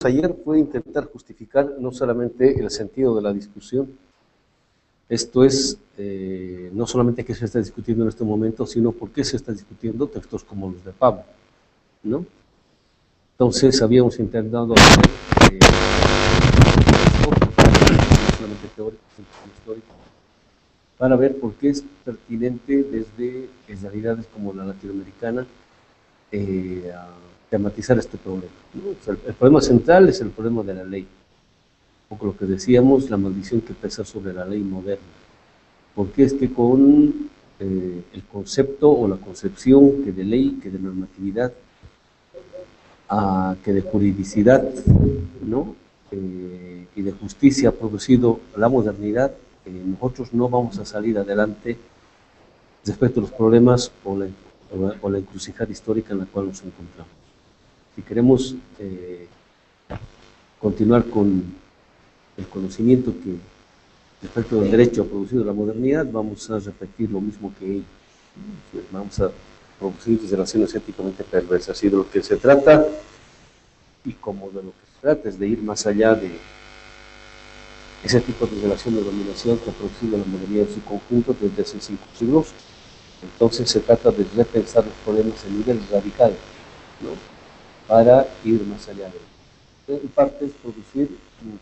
ayer fue intentar justificar no solamente el sentido de la discusión, esto es, no solamente qué se está discutiendo en este momento, sino por qué se está discutiendo textos como los de Pablo, ¿no? Entonces habíamos intentado hacer no solamente teórico, sino histórico, para ver por qué es pertinente desde realidades como la latinoamericana a tematizar este problema, ¿no? O sea, el problema central es el problema de la ley. Un poco lo que decíamos, la maldición que pesa sobre la ley moderna. Porque es que con el concepto o la concepción que de ley, que de normatividad, que de juridicidad, ¿no? Y de justicia ha producido la modernidad, nosotros no vamos a salir adelante respecto a los problemas o la encrucijada histórica en la cual nos encontramos. Si queremos continuar con el conocimiento que respecto del derecho ha producido la modernidad, vamos a repetir lo mismo que ellos. Vamos a producir relaciones éticamente perversas. Y de lo que se trata, y como de lo que se trata, es de ir más allá de ese tipo de relación de dominación que ha producido la modernidad en su conjunto desde hace 5 siglos. Entonces se trata de repensar los problemas a nivel radical, ¿no? Para ir más allá de ello. En parte es producir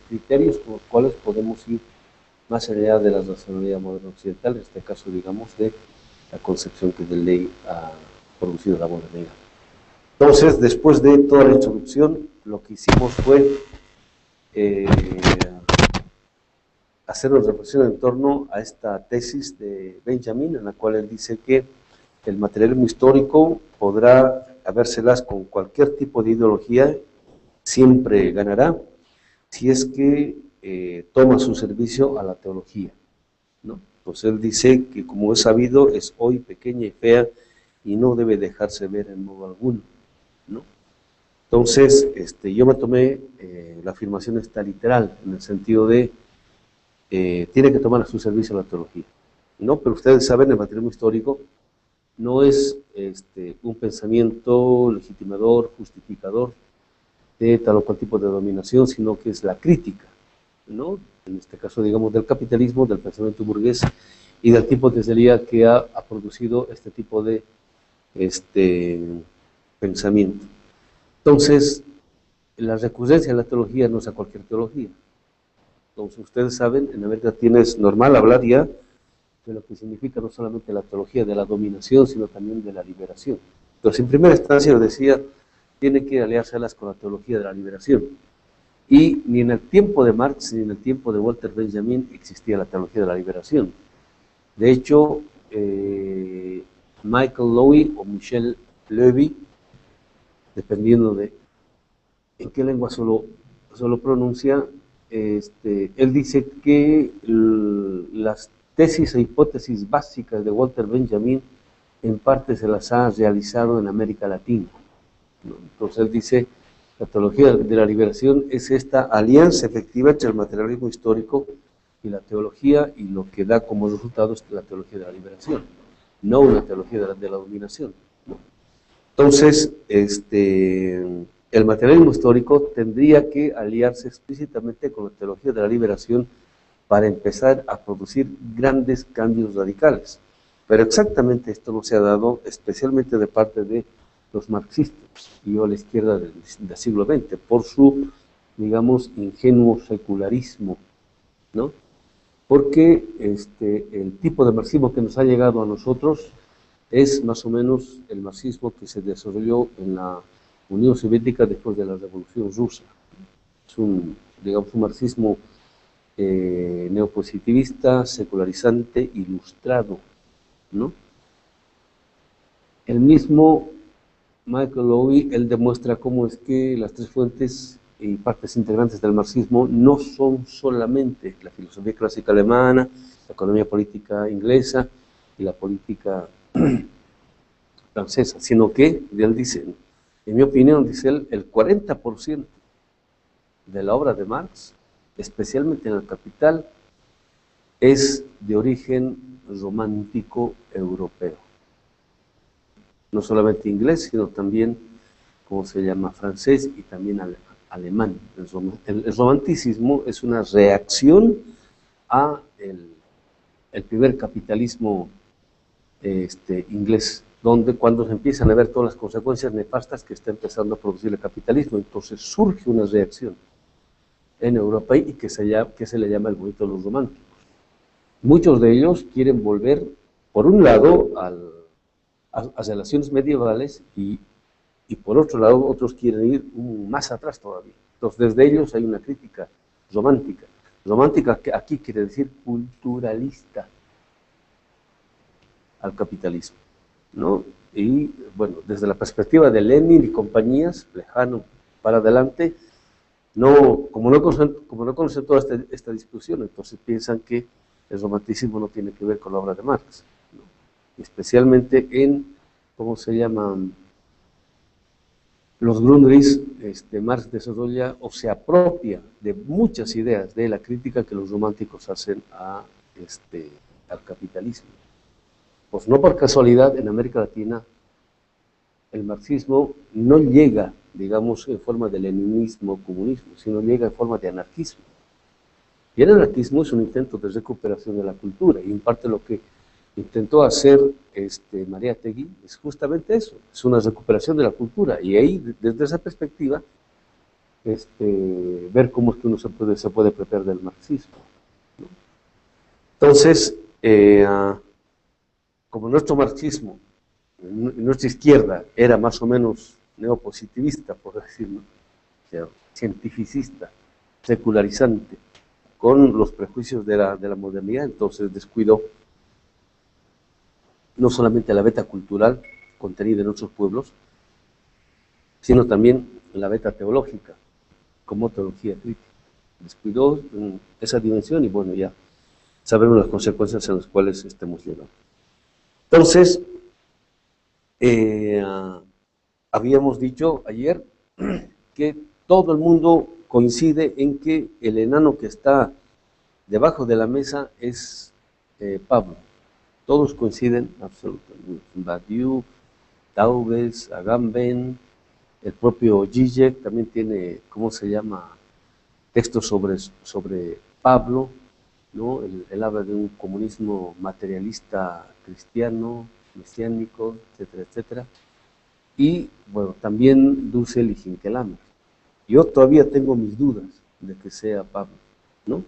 criterios con los cuales podemos ir más allá de la racionalidad moderna occidental, en este caso, digamos, de la concepción que de ley ha producido la modernidad. Entonces, después de toda la introducción, lo que hicimos fue hacer una reflexión en torno a esta tesis de Benjamin, en la cual él dice que el materialismo histórico podrá habérselas con cualquier tipo de ideología, siempre ganará, si es que toma su servicio a la teología, ¿no? Pues él dice que, como es sabido, es hoy pequeña y fea y no debe dejarse ver en modo alguno, ¿no? Entonces, yo me tomé, la afirmación está literal, en el sentido de tiene que tomar a su servicio la teología, ¿no? Pero ustedes saben, el materialismo histórico no es un pensamiento legitimador, justificador de tal o cual tipo de dominación, sino que es la crítica, ¿no? En este caso, digamos, del capitalismo, del pensamiento burgués y del tipo de teoría que ha producido este tipo de pensamiento. Entonces, la recurrencia de la teología no es a cualquier teología. Entonces, ustedes saben, en América Latina es normal hablar ya de lo que significa no solamente la teología de la dominación, sino también de la liberación. Entonces, en primera instancia, lo decía, tiene que aliárselas con la teología de la liberación. Y ni en el tiempo de Marx ni en el tiempo de Walter Benjamin existía la teología de la liberación. De hecho, Michael Lowy o Michel Levy, dependiendo de en qué lengua solo pronuncia, él dice que las tesis e hipótesis básicas de Walter Benjamin en parte se las ha realizado en América Latina, ¿no? Entonces él dice, la teología de la liberación es esta alianza efectiva entre el materialismo histórico y la teología, y lo que da como resultado es la teología de la liberación, no una teología de la dominación, ¿no? Entonces, el materialismo histórico tendría que aliarse explícitamente con la teología de la liberación para empezar a producir grandes cambios radicales. Pero exactamente esto no se ha dado, especialmente de parte de los marxistas y a la izquierda del siglo XX, por su, digamos, ingenuo secularismo, ¿no? Porque el tipo de marxismo que nos ha llegado a nosotros es más o menos el marxismo que se desarrolló en la Unión Soviética después de la Revolución Rusa. Es un, digamos, un marxismo neopositivista, secularizante, ilustrado, ¿no? El mismo Michael Lowy, él demuestra cómo es que las tres fuentes y partes integrantes del marxismo no son solamente la filosofía clásica alemana, la economía política inglesa y la política francesa, sino que, él dice, en mi opinión, dice él, el 40% de la obra de Marx, especialmente en el Capital, es de origen romántico europeo. No solamente inglés, sino también, como se llama, francés y también alemán. alemán. El romanticismo es una reacción a el primer capitalismo inglés, donde cuando se empiezan a ver todas las consecuencias nefastas que está empezando a producir el capitalismo, entonces surge una reacción en Europa y que se le llama el movimiento de los románticos. Muchos de ellos quieren volver, por un lado, a relaciones medievales y por otro lado, otros quieren ir más atrás todavía. Entonces, desde ellos hay una crítica romántica. Romántica que aquí quiere decir culturalista al capitalismo, ¿no? Y bueno, desde la perspectiva de Lenin y compañías, lejano para adelante, como no conocen toda esta discusión, entonces piensan que el romanticismo no tiene que ver con la obra de Marx, ¿no? Especialmente en, ¿cómo se llaman? Los Grundrisse, Marx desarrolla o se apropia de muchas ideas de la crítica que los románticos hacen al capitalismo. Pues no por casualidad en América Latina el marxismo no llega, digamos, en forma de leninismo, comunismo, sino llega en forma de anarquismo. Y el anarquismo es un intento de recuperación de la cultura, y en parte lo que intentó hacer Mariátegui es justamente eso, es una recuperación de la cultura, y ahí, desde esa perspectiva, ver cómo es que uno se puede apropiar del marxismo, ¿no? Entonces, como nuestro marxismo, nuestra izquierda era más o menos neopositivista, por decirlo, o sea, cientificista, secularizante, con los prejuicios de la modernidad, entonces descuidó no solamente la beta cultural contenida en otros pueblos, sino también la beta teológica, como teología crítica. Descuidó esa dimensión y bueno, ya sabemos las consecuencias en las cuales estemos llegando. Entonces, habíamos dicho ayer que todo el mundo coincide en que el enano que está debajo de la mesa es Pablo. Todos coinciden absolutamente. Badiou, Taubes, Agamben, el propio Zizek también tiene, ¿cómo se llama?, textos sobre Pablo, ¿no? Él habla de un comunismo materialista cristiano, mesiánico, etcétera, etcétera. Y, bueno, también Dussel y Hinckelammer. Yo todavía tengo mis dudas de que sea Pablo, ¿no?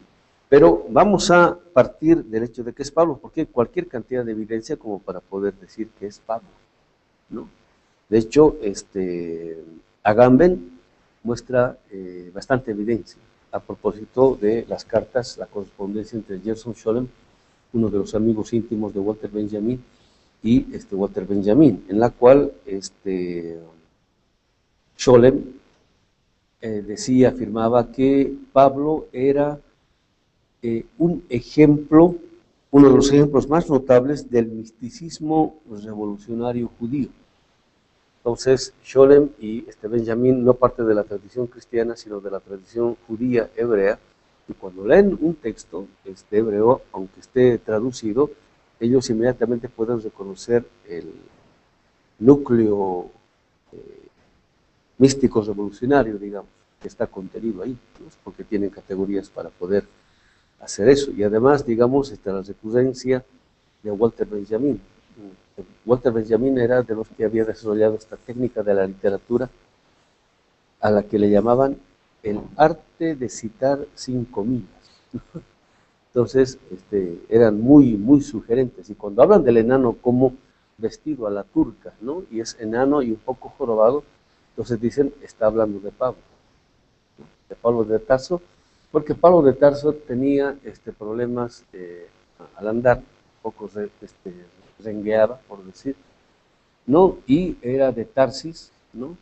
Pero vamos a partir del hecho de que es Pablo, porque hay cualquier cantidad de evidencia como para poder decir que es Pablo, ¿no? De hecho, Agamben muestra bastante evidencia a propósito de las cartas, la correspondencia entre Gerson Scholem, uno de los amigos íntimos de Walter Benjamin, y Walter Benjamin, en la cual Scholem afirmaba que Pablo era un ejemplo, uno de los ejemplos más notables del misticismo revolucionario judío. Entonces, Scholem y Benjamin no parten de la tradición cristiana, sino de la tradición judía hebrea, y cuando leen un texto hebreo, aunque esté traducido, ellos inmediatamente pueden reconocer el núcleo místico revolucionario, digamos, que está contenido ahí, ¿no? Porque tienen categorías para poder hacer eso. Y además, digamos, la recurrencia de Walter Benjamin. Walter Benjamin era de los que había desarrollado esta técnica de la literatura a la que le llamaban el arte de citar sin comillas. Entonces, eran muy, muy sugerentes. Y cuando hablan del enano como vestido a la turca, ¿no? Y es enano y un poco jorobado, entonces dicen, está hablando de Pablo, ¿no? De Pablo de Tarso, porque Pablo de Tarso tenía problemas al andar, un poco rengueaba, por decir, ¿no? Y era de Tarsis, ¿no?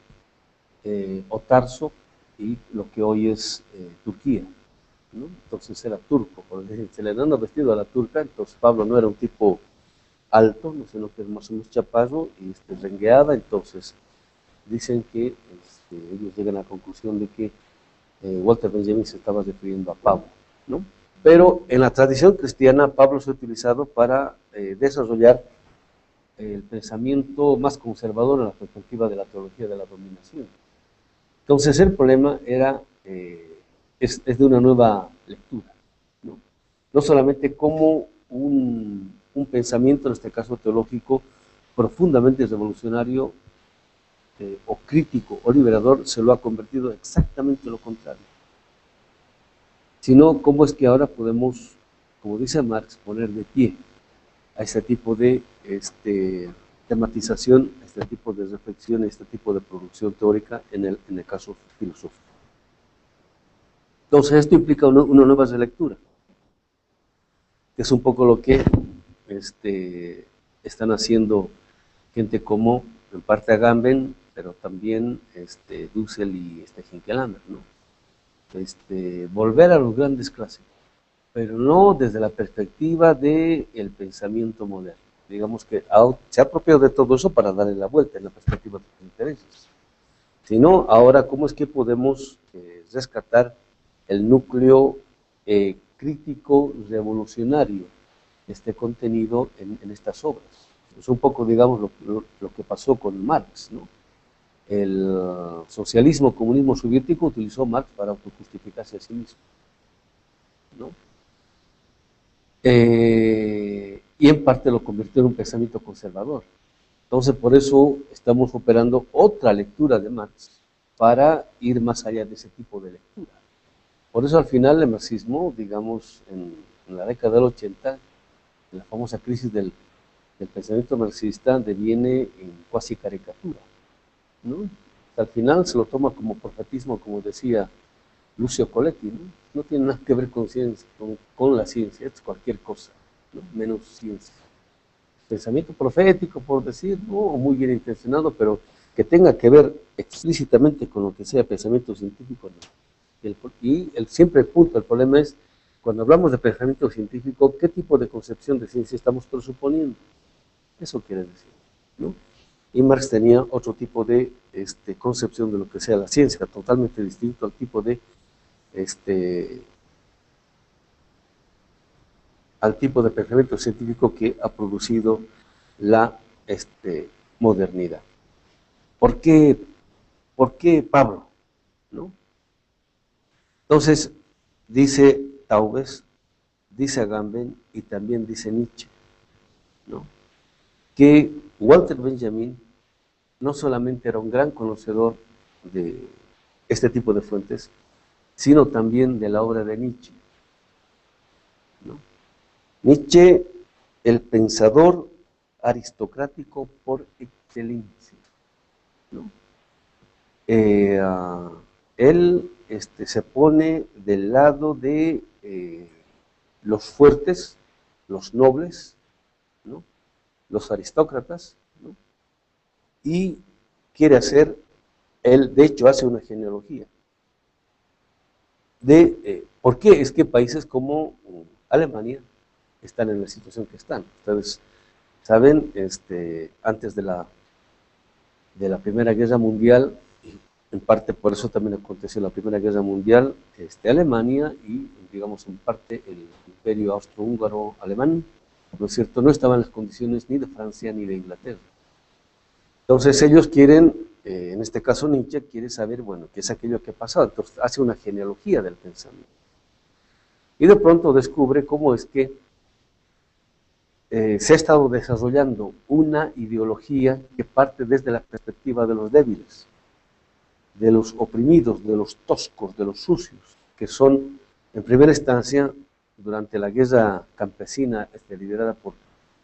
O Tarso, y lo que hoy es Turquía, ¿no? Entonces era turco, por decir, se le dan vestido a la turca, entonces Pablo no era un tipo alto, no sino que es más o menos chaparro y rengueada, entonces dicen que ellos llegan a la conclusión de que Walter Benjamin se estaba refiriendo a Pablo, ¿no? Pero en la tradición cristiana Pablo se ha utilizado para desarrollar el pensamiento más conservador en la perspectiva de la teología de la dominación. Entonces el problema era, es de una nueva lectura, ¿no? No solamente como un pensamiento, en este caso teológico, profundamente revolucionario, o crítico o liberador, se lo ha convertido exactamente lo contrario, sino cómo es que ahora podemos, como dice Marx, poner de pie a este tipo de tematización, a este tipo de reflexión, a este tipo de producción teórica en el caso filosófico. Entonces esto implica una nueva relectura, que es un poco lo que están haciendo gente como, en parte Agamben, pero también Dussel y Hinkelhammer, ¿no? Volver a los grandes clásicos, pero no desde la perspectiva del pensamiento moderno. Digamos que se ha apropiado de todo eso para darle la vuelta en la perspectiva de los intereses. Sino ahora, ¿cómo es que podemos rescatar el núcleo crítico revolucionario, contenido en estas obras? Es un poco, digamos, lo que pasó con Marx, ¿no? El socialismo, comunismo soviético utilizó Marx para autojustificarse a sí mismo, ¿no? Y en parte lo convirtió en un pensamiento conservador. Entonces, por eso estamos operando otra lectura de Marx para ir más allá de ese tipo de lectura. Por eso, al final, el marxismo, digamos, en la década del 80, la famosa crisis del pensamiento marxista deviene en cuasi caricatura, ¿no? Al final se lo toma como profetismo, como decía Lucio Coletti, ¿no? No tiene nada que ver con ciencia, con la ciencia, es cualquier cosa, ¿no? Menos ciencia. Pensamiento profético, por decir, ¿no? Muy bien intencionado, pero que tenga que ver explícitamente con lo que sea pensamiento científico, ¿no? Siempre el punto, el problema es, cuando hablamos de pensamiento científico, ¿qué tipo de concepción de ciencia estamos presuponiendo? Eso quiere decir, ¿no? Y Marx tenía otro tipo de concepción de lo que sea la ciencia, totalmente distinto al tipo de pensamiento científico que ha producido la modernidad. ¿Por qué Pablo? ¿No? Entonces, dice Taubes, dice Agamben y también dice Nietzsche, ¿no? Que Walter Benjamin no solamente era un gran conocedor de este tipo de fuentes, sino también de la obra de Nietzsche, ¿no? Nietzsche, el pensador aristocrático por excelencia, ¿no? Él se pone del lado de los fuertes, los nobles, ¿no? Los aristócratas, ¿no? Y quiere hacer, él de hecho hace una genealogía de por qué es que países como Alemania están en la situación que están. Ustedes saben, antes de la Primera Guerra Mundial, en parte por eso también aconteció la Primera Guerra Mundial, Alemania y, digamos, en parte el imperio austrohúngaro alemán, ¿no es cierto?, no estaban en las condiciones ni de Francia ni de Inglaterra. Entonces ellos quieren, en este caso Nietzsche quiere saber, bueno, qué es aquello que ha pasado, entonces hace una genealogía del pensamiento. Y de pronto descubre cómo es que se ha estado desarrollando una ideología que parte desde la perspectiva de los débiles, de los oprimidos, de los toscos, de los sucios, que son, en primera instancia, durante la guerra campesina liderada por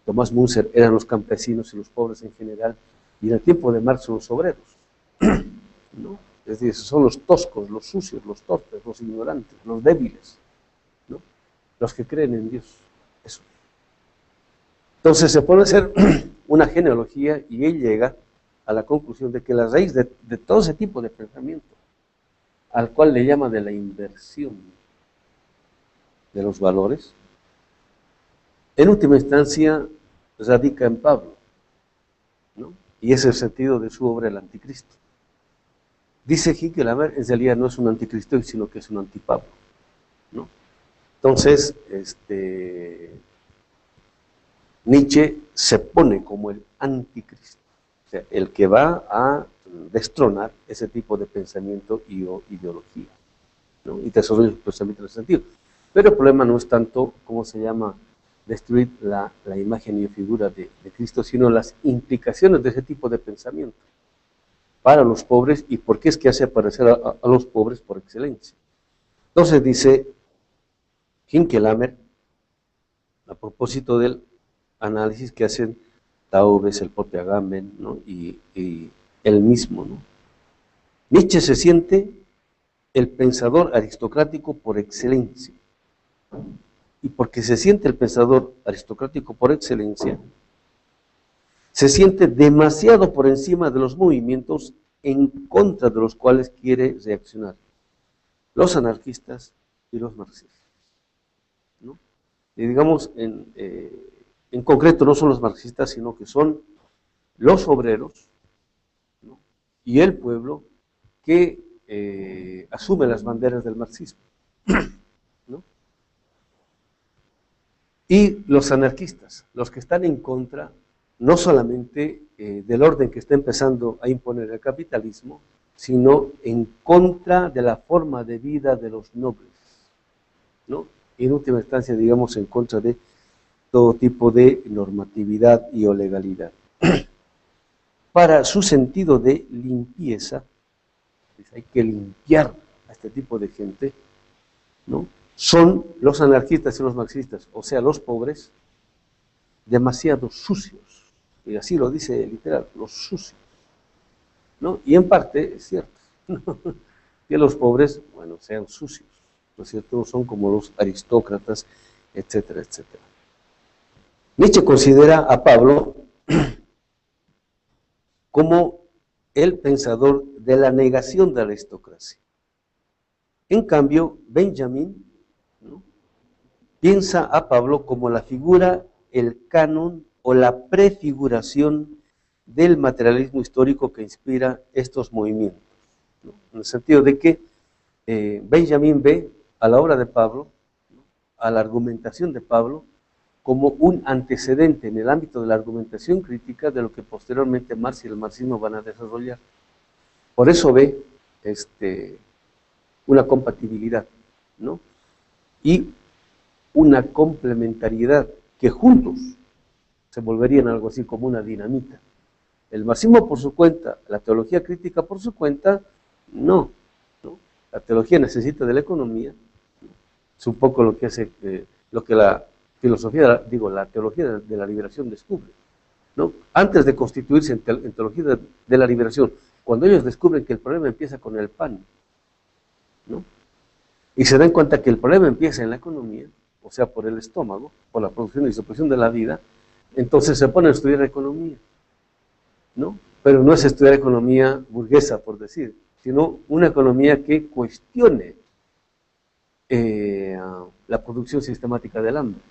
Tomás Münzer, eran los campesinos y los pobres en general, y en el tiempo de Marx son los obreros, ¿no? Es decir, son los toscos, los sucios, los torpes, los ignorantes, los débiles, ¿no? Los que creen en Dios. Eso. Entonces se pone a hacer una genealogía y él llega a la conclusión de que la raíz de todo ese tipo de pensamiento, al cual le llama de la inversión de los valores, en última instancia radica en Pablo, ¿no? Y es el sentido de su obra El Anticristo. Dice Hinkelhammer, en realidad no es un anticristo, sino que es un antipablo, ¿no? Entonces, Nietzsche se pone como el anticristo, o sea, el que va a destronar ese tipo de pensamiento y ideología, ¿no? Y desarrollo el pensamiento en ese sentido. Pero el problema no es tanto, ¿cómo se llama?, destruir la imagen y figura de Cristo, sino las implicaciones de ese tipo de pensamiento para los pobres, y por qué es que hace aparecer a los pobres por excelencia. Entonces dice Hinckelhammer, a propósito del análisis que hacen Taubes, el propio Agamben, ¿no?, y él mismo, ¿no? Nietzsche se siente el pensador aristocrático por excelencia. Y porque se siente el pensador aristocrático por excelencia, se siente demasiado por encima de los movimientos en contra de los cuales quiere reaccionar los anarquistas y los marxistas, ¿no? Y digamos, en concreto no son los marxistas, sino que son los obreros, ¿no?, y el pueblo que asume las banderas del marxismo, ¿no? Y los anarquistas, los que están en contra no solamente del orden que está empezando a imponer el capitalismo, sino en contra de la forma de vida de los nobles, ¿no? Y en última instancia, digamos, en contra de todo tipo de normatividad y o legalidad. Para su sentido de limpieza, pues hay que limpiar a este tipo de gente, ¿no? Son los anarquistas y los marxistas, o sea, los pobres, demasiado sucios, y así lo dice literal, los sucios, ¿no? Y en parte es cierto, ¿no?, que los pobres, bueno, sean sucios, ¿no es cierto?, son como los aristócratas, etcétera, etcétera. Nietzsche considera a Pablo como el pensador de la negación de la aristocracia. En cambio, Benjamin, ¿no?, piensa a Pablo como la figura, el canon o la prefiguración del materialismo histórico que inspira estos movimientos, ¿no?, en el sentido de que Benjamin ve a la obra de Pablo, ¿no?, a la argumentación de Pablo, como un antecedente en el ámbito de la argumentación crítica de lo que posteriormente Marx y el marxismo van a desarrollar. Por eso ve una compatibilidad, ¿no?, y una complementariedad que juntos se volverían algo así como una dinamita. El marxismo por su cuenta, la teología crítica por su cuenta, no, ¿no? La teología necesita de la economía, ¿no? Es un poco lo que hace, lo que la filosofía, digo, la teología de la liberación descubre, ¿no? Antes de constituirse en teología de la liberación, cuando ellos descubren que el problema empieza con el pan, ¿no?, y se dan cuenta que el problema empieza en la economía, o sea, por el estómago, por la producción y distribución de la vida, entonces se ponen a estudiar economía, ¿no? Pero no es estudiar economía burguesa, por decir, sino una economía que cuestione la producción sistemática del hambre.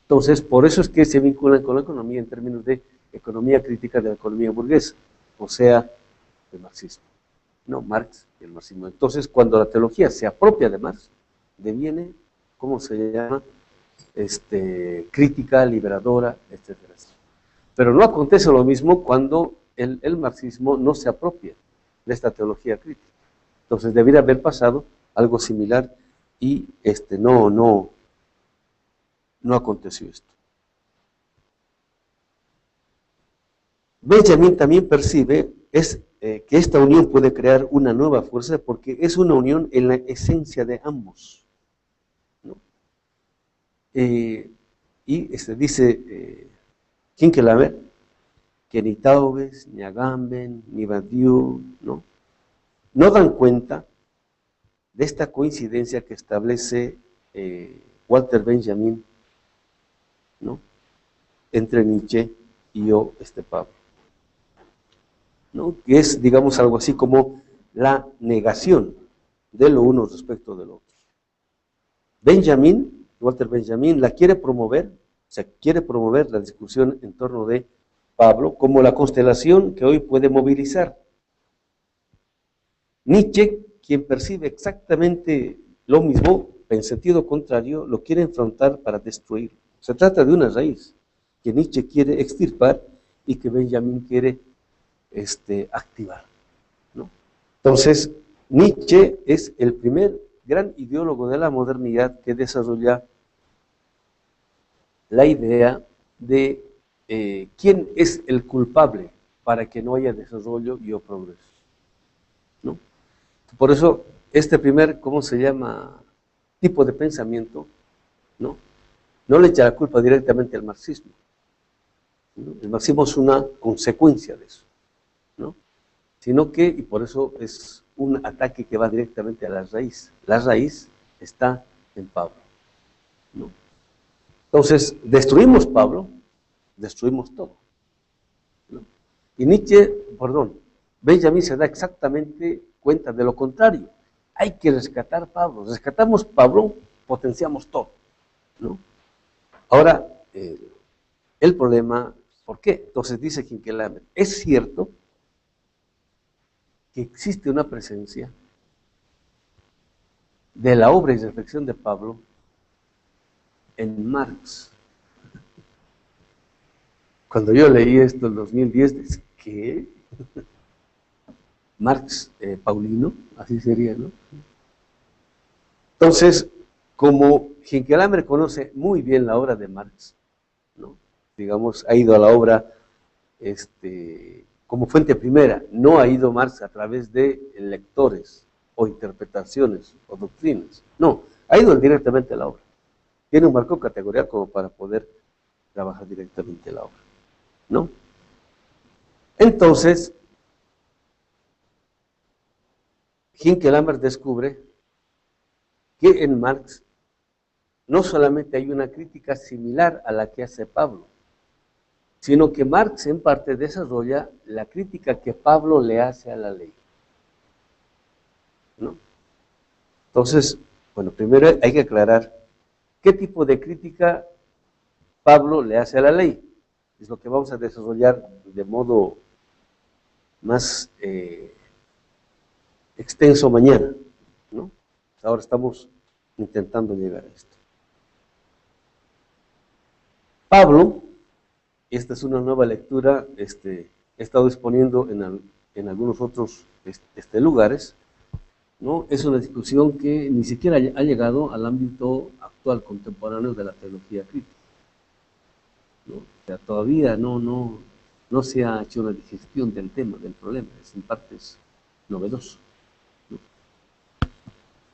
Entonces, por eso es que se vinculan con la economía en términos de economía crítica de la economía burguesa, o sea, el marxismo, no Marx y el marxismo. Entonces, cuando la teología se apropia de Marx, deviene, ¿cómo se llama?, crítica, liberadora, etcétera. Pero no acontece lo mismo cuando el marxismo no se apropia de esta teología crítica. Entonces, debería haber pasado algo similar y no aconteció esto. Benjamin también percibe que esta unión puede crear una nueva fuerza porque es una unión en la esencia de ambos, ¿no? Y dice Hinckelhammer que ni Taubes, ni Agamben, ni Badiou, ¿no?, no dan cuenta de esta coincidencia que establece Walter Benjamin, ¿no?, entre Nietzsche y Pablo, ¿no?, que es, digamos, algo así como la negación de lo uno respecto del otro. Walter Benjamin, quiere promover la discusión en torno de Pablo como la constelación que hoy puede movilizar. Nietzsche, quien percibe exactamente lo mismo, en sentido contrario, lo quiere enfrentar para destruir. Se trata de una raíz que Nietzsche quiere extirpar y que Benjamin quiere activar. Entonces, Nietzsche es el primer gran ideólogo de la modernidad que desarrolla la idea de quién es el culpable para que no haya desarrollo y o progreso, ¿no? Por eso, este primer, ¿cómo se llama?, tipo de pensamiento, ¿no? No le echa la culpa directamente al marxismo, ¿no? El marxismo es una consecuencia de eso, ¿no? Sino que, y por eso es un ataque que va directamente a la raíz. La raíz está en Pablo, ¿no? Entonces, destruimos Pablo, destruimos todo, ¿no? Y Nietzsche, perdón, Benjamin se da exactamente cuenta de lo contrario. Hay que rescatar Pablo. Rescatamos Pablo, potenciamos todo, ¿no? Ahora, el problema, ¿por qué? Entonces dice Hinckelhammer, es cierto que existe una presencia de la obra y reflexión de Pablo en Marx. Cuando yo leí esto en 2010, dije, ¿qué? Marx Paulino, así sería, ¿no? Entonces, como Hinckelhammer conoce muy bien la obra de Marx, ¿no? Digamos, ha ido a la obra como fuente primera, no ha ido Marx a través de lectores o interpretaciones o doctrinas, no, ha ido directamente a la obra. Tiene un marco categorial como para poder trabajar directamente la obra, ¿no? Entonces, Hinckelhammer descubre que en Marx no solamente hay una crítica similar a la que hace Pablo, sino que Marx en parte desarrolla la crítica que Pablo le hace a la ley, ¿no? Entonces, bueno, primero hay que aclarar qué tipo de crítica Pablo le hace a la ley. Es lo que vamos a desarrollar de modo más extenso mañana, ¿no? Ahora estamos intentando llegar a esto. Pablo, esta es una nueva lectura, he estado exponiendo en algunos otros lugares, ¿no? Es una discusión que ni siquiera ha llegado al ámbito actual, contemporáneo de la teología crítica, ¿no? O sea, todavía no se ha hecho una digestión del tema, del problema, en parte es novedoso, ¿no?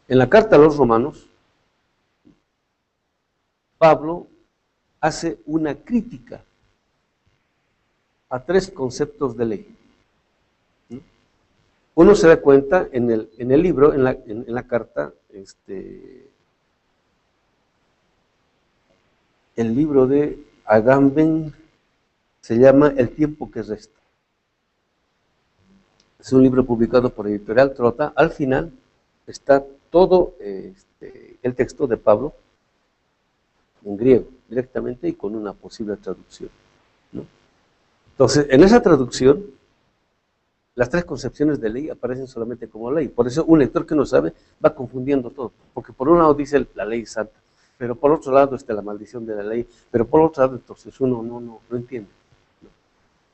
En la carta a los romanos, Pablo hace una crítica a tres conceptos de ley, ¿no? Uno se da cuenta en el libro, en la carta, el libro de Agamben se llama El tiempo que resta. Es un libro publicado por Editorial Trota. Al final está todo el texto de Pablo en griego, directamente y con una posible traducción, ¿no? Entonces, en esa traducción, las tres concepciones de ley aparecen solamente como ley. Por eso un lector que no sabe va confundiendo todo. Porque por un lado dice la ley santa, pero por otro lado está la maldición de la ley, pero por otro lado entonces uno no entiende, ¿no?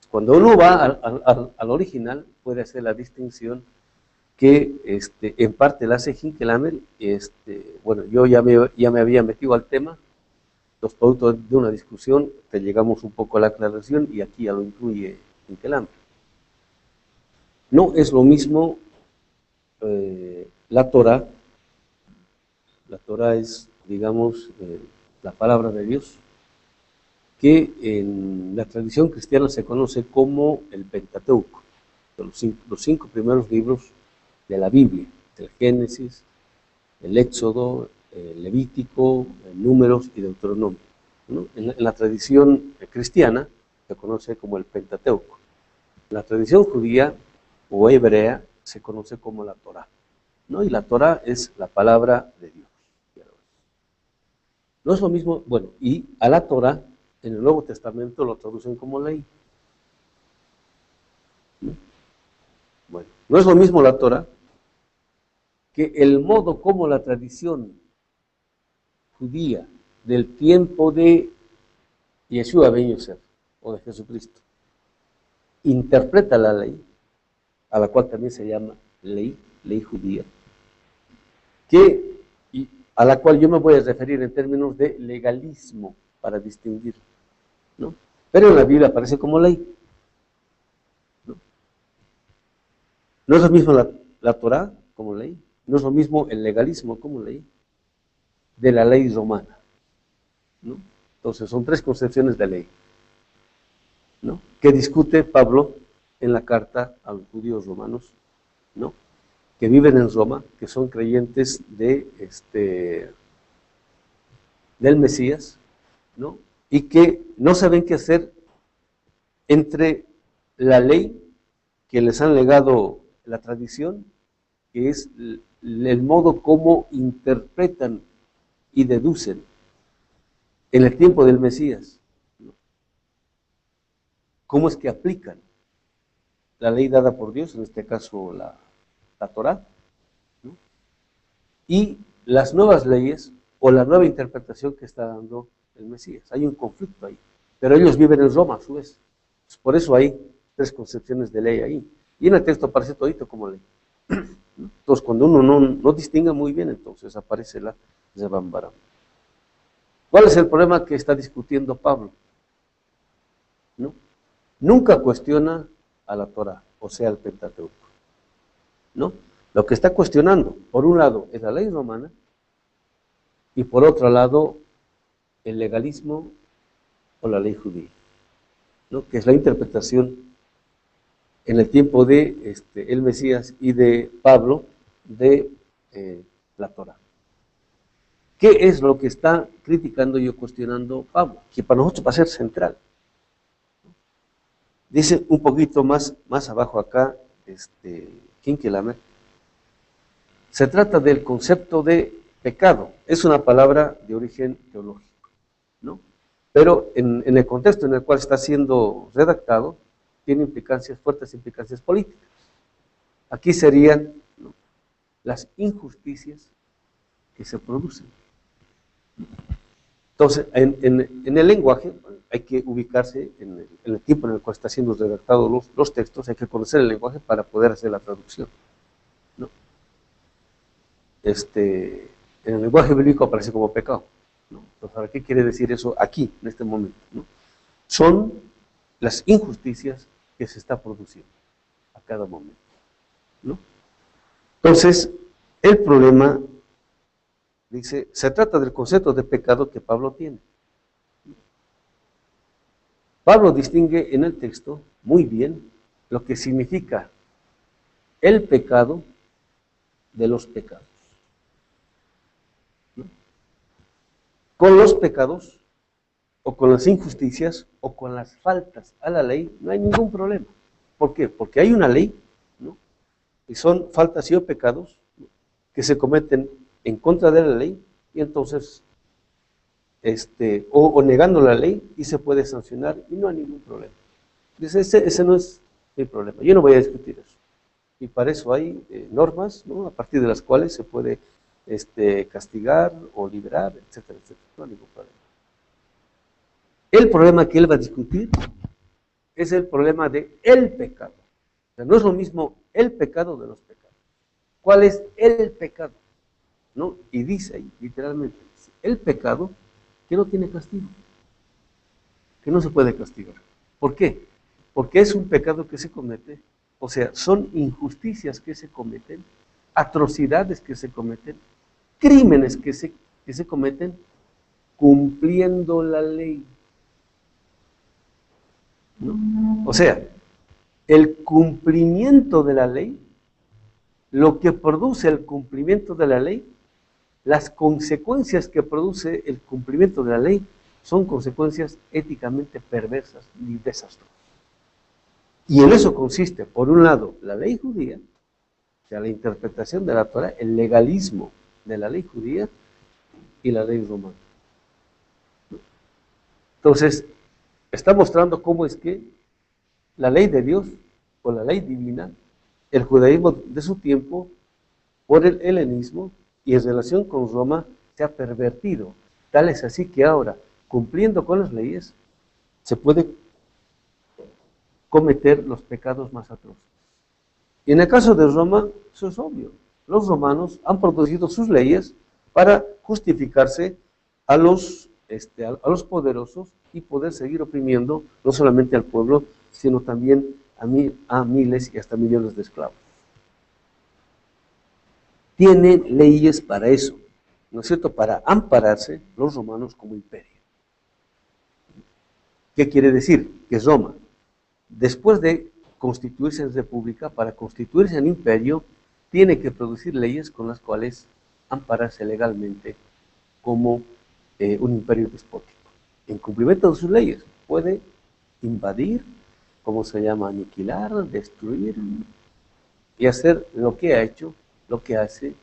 Cuando uno va al original, puede hacer la distinción que en parte la hace Hinckelhammer. Bueno, yo ya me había metido al tema, los productos de una discusión, te llegamos un poco a la aclaración y aquí ya lo incluye Hinckelhammer. No es lo mismo la Torah. La Torah es, digamos, la palabra de Dios, que en la tradición cristiana se conoce como el Pentateuco, los cinco primeros libros de la Biblia, el Génesis, el Éxodo, el Levítico, el Números y Deuteronomio, ¿no? En la tradición cristiana se conoce como el Pentateuco. En la tradición judía o hebrea se conoce como la Torah, ¿no? Y la Torah es la palabra de Dios. No es lo mismo, bueno, y a la Torah en el Nuevo Testamento lo traducen como ley, ¿no? Bueno, no es lo mismo la Torah que el modo como la tradición judía del tiempo de Yeshua ben Yosef o de Jesucristo interpreta la ley, a la cual también se llama ley judía, a la cual yo me voy a referir en términos de legalismo, para distinguir, ¿no? Pero en la Biblia aparece como ley, ¿no? No es lo mismo la Torá como ley, no es lo mismo el legalismo como ley de la ley romana, ¿no? Entonces son tres concepciones de ley, ¿no?, que discute Pablo en la carta a los judíos romanos, ¿no?, que viven en Roma, que son creyentes del Mesías, ¿no?, y que no saben qué hacer entre la ley que les han legado la tradición, que es el modo como interpretan y deducen en el tiempo del Mesías, ¿no?, cómo es que aplican la ley dada por Dios, en este caso la Torá, ¿no?, y las nuevas leyes o la nueva interpretación que está dando el Mesías. Hay un conflicto ahí, pero ellos viven en Roma a su vez. Por eso hay tres concepciones de ley ahí. Y en el texto aparece todito como ley, ¿no? Entonces, cuando uno no distingue muy bien, entonces aparece la Rebambara. ¿Cuál es el problema que está discutiendo Pablo? ¿No? Nunca cuestiona a la Torá, o sea, el Pentateuco, ¿no? Lo que está cuestionando, por un lado, es la ley romana, y por otro lado, el legalismo o la ley judía, ¿no?, que es la interpretación en el tiempo de el Mesías y de Pablo de la Torá. ¿Qué es lo que está criticando y cuestionando Pablo? Que para nosotros va a ser central. Dice un poquito más abajo acá, Kinkelhammer, se trata del concepto de pecado. Es una palabra de origen teológico, ¿no?, pero en el contexto en el cual está siendo redactado, tiene fuertes implicancias políticas. Aquí serían, ¿no?, las injusticias que se producen. Entonces, en el lenguaje, hay que ubicarse en el tiempo en el cual están siendo redactados los textos, hay que conocer el lenguaje para poder hacer la traducción, ¿no? En el lenguaje bíblico aparece como pecado, ¿no? Entonces, ¿para qué quiere decir eso aquí, en este momento, ¿no? Son las injusticias que se está produciendo a cada momento, ¿no? Entonces, el problema, dice, se trata del concepto de pecado que Pablo tiene. Pablo distingue en el texto muy bien lo que significa el pecado de los pecados, ¿no? Con los pecados, o con las injusticias, o con las faltas a la ley, no hay ningún problema. ¿Por qué? Porque hay una ley, ¿no?, y son faltas y o pecados, ¿no?, que se cometen en contra de la ley, y entonces, o negando la ley, y se puede sancionar, y no hay ningún problema. Dice, ese no es mi problema, yo no voy a discutir eso. Y para eso hay normas, ¿no?, a partir de las cuales se puede castigar o liberar, etcétera, etcétera. No hay ningún problema. El problema que él va a discutir es el problema de el pecado. O sea, no es lo mismo el pecado de los pecados. ¿Cuál es el pecado? ¿No? Y dice ahí, literalmente, dice, el pecado que no tiene castigo, que no se puede castigar. ¿Por qué? Porque es un pecado que se comete, o sea, son injusticias que se cometen, atrocidades que se cometen, crímenes que se cometen cumpliendo la ley, ¿no? O sea, el cumplimiento de la ley, lo que produce el cumplimiento de la ley, las consecuencias que produce el cumplimiento de la ley son consecuencias éticamente perversas y desastrosas. Y en eso consiste, por un lado, la ley judía, o sea, la interpretación de la Torá, el legalismo de la ley judía y la ley romana. Entonces, está mostrando cómo es que la ley de Dios, o la ley divina, el judaísmo de su tiempo, por el helenismo y en relación con Roma, se ha pervertido. Tal es así que ahora, cumpliendo con las leyes, se puede cometer los pecados más atroces. Y en el caso de Roma, eso es obvio. Los romanos han producido sus leyes para justificarse a los poderosos y poder seguir oprimiendo no solamente al pueblo, sino también a miles y hasta millones de esclavos. Tienen leyes para eso, ¿no es cierto?, para ampararse los romanos como imperio. ¿Qué quiere decir? Que Roma, después de constituirse en república, para constituirse en imperio, tiene que producir leyes con las cuales ampararse legalmente como un imperio despótico. En cumplimiento de sus leyes, puede invadir, como se llama, aniquilar, destruir y hacer lo que ha hecho, lo que hace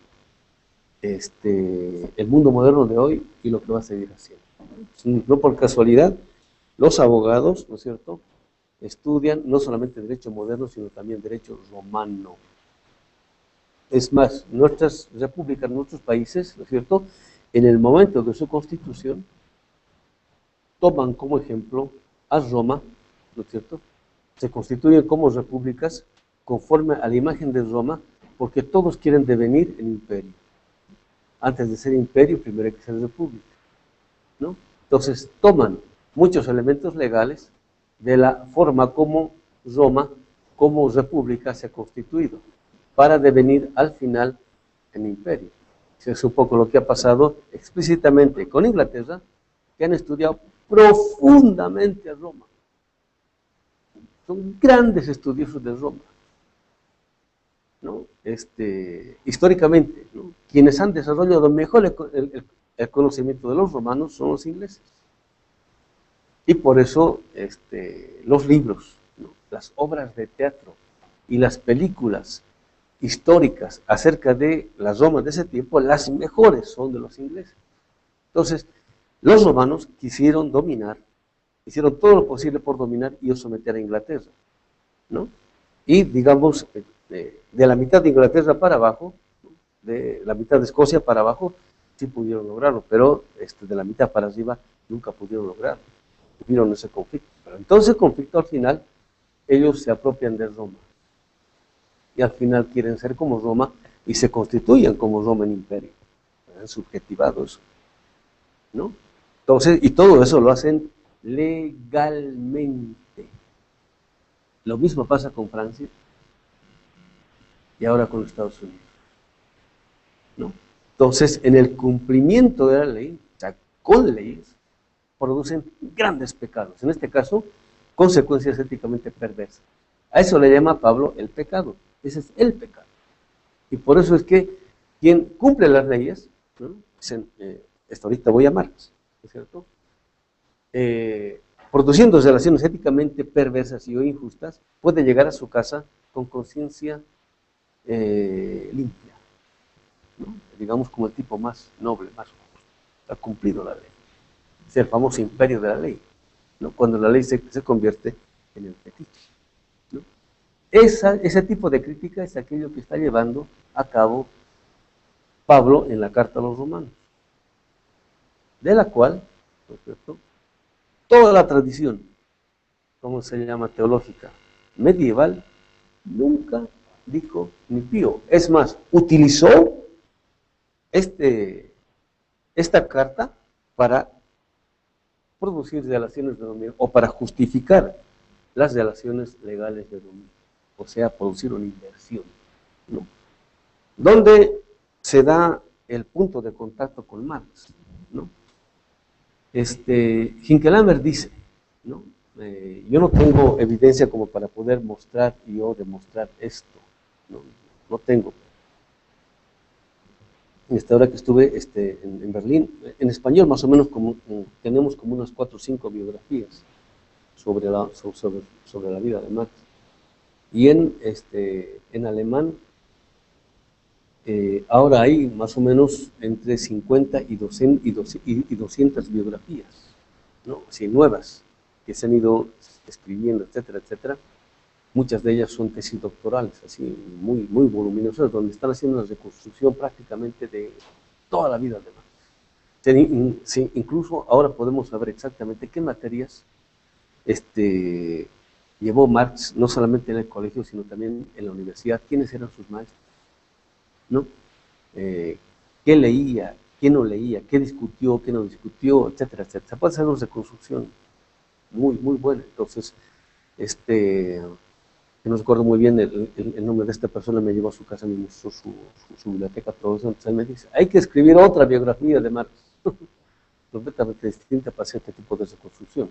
el mundo moderno de hoy y lo que va a seguir haciendo. No por casualidad, los abogados, ¿no es cierto?, estudian no solamente derecho moderno, sino también derecho romano. Es más, nuestras repúblicas, nuestros países, ¿no es cierto?, en el momento de su constitución, toman como ejemplo a Roma, ¿no es cierto?, se constituyen como repúblicas conforme a la imagen de Roma, porque todos quieren devenir en imperio. Antes de ser imperio, primero hay que ser república, ¿no? Entonces, toman muchos elementos legales de la forma como Roma, como república, se ha constituido, para devenir al final en imperio. Eso es un poco lo que ha pasado explícitamente con Inglaterra, que han estudiado profundamente a Roma. Son grandes estudiosos de Roma, ¿no? Históricamente, ¿no?, quienes han desarrollado mejor el conocimiento de los romanos son los ingleses. Y por eso los libros, ¿no?, las obras de teatro y las películas históricas acerca de las Romas de ese tiempo, las mejores son de los ingleses. Entonces, los romanos quisieron dominar, hicieron todo lo posible por dominar y someter a Inglaterra, ¿no? Y digamos, de la mitad de Inglaterra para abajo, de la mitad de Escocia para abajo, sí pudieron lograrlo, pero de la mitad para arriba nunca pudieron lograrlo. Tuvieron ese conflicto. Pero entonces el conflicto al final, ellos se apropian de Roma. Y al final quieren ser como Roma y se constituyen como Roma en imperio. Han subjetivado eso, ¿no? Entonces, y todo eso lo hacen legalmente. Lo mismo pasa con Francia y ahora con Estados Unidos, ¿no? Entonces, en el cumplimiento de la ley, o sea, con leyes, producen grandes pecados. En este caso, consecuencias éticamente perversas. A eso le llama Pablo el pecado. Ese es el pecado. Y por eso es que quien cumple las leyes, ¿no?, dicen, hasta ahorita voy a amarlas, ¿es cierto?, produciendo relaciones éticamente perversas y o injustas, puede llegar a su casa con conciencia limpia, ¿no?, digamos como el tipo más noble, más justo, ha cumplido la ley. Es el famoso imperio de la ley, ¿no?, cuando la ley se convierte en el fetiche, ¿no? Ese tipo de crítica es aquello que está llevando a cabo Pablo en la carta a los romanos, de la cual, ¿no es cierto?, toda la tradición, ¿cómo se llama?, teológica medieval, nunca dijo ni pío. Es más, utilizó esta carta para producir relaciones de dominio o para justificar las relaciones legales de dominio, o sea, producir una inversión, ¿no?, donde se da el punto de contacto con Marx, ¿no? Hinckelammer dice, ¿no?, yo no tengo evidencia como para poder mostrar o demostrar esto, no tengo. Ahora que estuve en Berlín, en español más o menos tenemos como unas 4 o 5 biografías sobre la vida de Marx. Y en alemán, ahora hay más o menos entre 50 y 200 biografías, ¿no?, sí, nuevas, que se han ido escribiendo, etcétera, etcétera. Muchas de ellas son tesis doctorales, así muy, muy voluminosas, donde están haciendo una reconstrucción prácticamente de toda la vida de Marx. Sí, incluso ahora podemos saber exactamente qué materias llevó Marx no solamente en el colegio, sino también en la universidad. ¿Quiénes eran sus maestros? ¿No? ¿Qué leía? ¿Qué no leía? ¿Qué discutió? ¿Qué no discutió? Etcétera, etcétera. Se puede hacer una reconstrucción muy, muy buena. Entonces, no recuerdo muy bien el nombre de esta persona, me llevó a su casa, me mostró su biblioteca, todo eso. Entonces él me dice, hay que escribir otra biografía de Marx, completamente distinta para hacer este tipo de reconstrucción.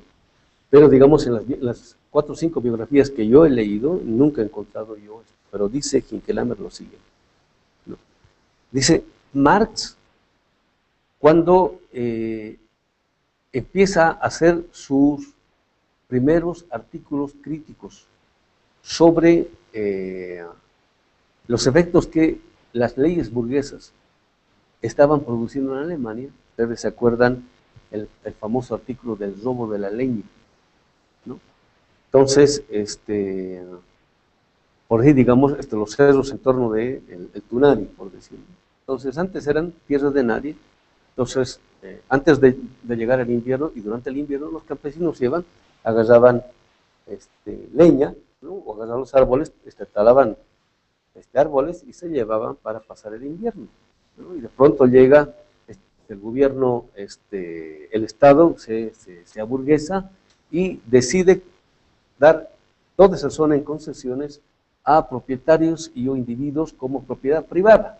Pero digamos, en las 4 o 5 biografías que yo he leído, nunca he encontrado yo esto. Pero dice Hinckelhammer lo siguiente, ¿no? Dice, Marx, cuando empieza a hacer sus primeros artículos críticos sobre los efectos que las leyes burguesas estaban produciendo en Alemania. Ustedes se acuerdan el famoso artículo del robo de la leña, ¿no? Entonces, por ahí, digamos, los cerros en torno de el Tunari, por decirlo. Entonces, antes eran tierras de nadie. Entonces, antes de llegar el invierno y durante el invierno, los campesinos iban, agarraban leña, ¿no? O agarraban los árboles, talaban árboles y se llevaban para pasar el invierno, ¿no? Y de pronto llega el gobierno, el Estado se aburguesa y decide dar toda esa zona en concesiones a propietarios y o individuos como propiedad privada,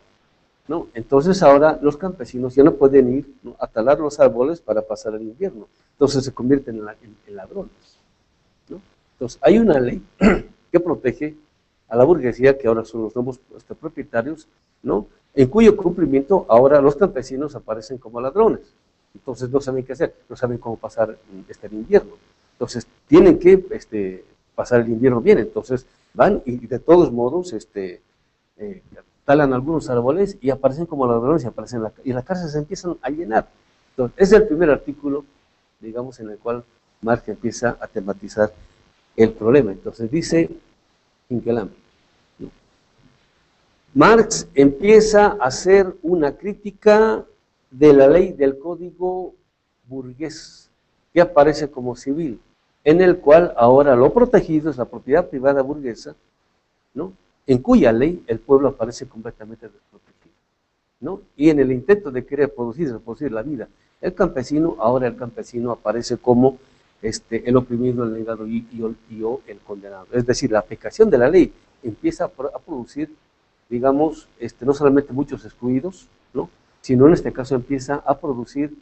¿no? Entonces ahora los campesinos ya no pueden ir, ¿no?, a talar los árboles para pasar el invierno. Entonces se convierten en ladrones, ¿no? Entonces hay una ley que protege a la burguesía, que ahora son los nuevos propietarios, ¿no?, en cuyo cumplimiento ahora los campesinos aparecen como ladrones. Entonces no saben qué hacer, no saben cómo pasar el invierno. Entonces tienen que pasar el invierno bien. Entonces van y de todos modos talan algunos árboles y aparecen como ladrones y aparecen y las cárceles se empiezan a llenar. Entonces, es el primer artículo, digamos, en el cual Marx empieza a tematizar el problema. Entonces dice Hinckelhammer, ¿no?, Marx empieza a hacer una crítica de la ley del código burgués, que aparece como civil, en el cual ahora lo protegido es la propiedad privada burguesa, ¿no?, en cuya ley el pueblo aparece completamente desprotegido, ¿no? Y en el intento de querer reproducir la vida, ahora el campesino aparece como el oprimido, el negado y el condenado. Es decir, la aplicación de la ley empieza a producir, digamos, no solamente muchos excluidos, ¿no?, sino en este caso empieza a producir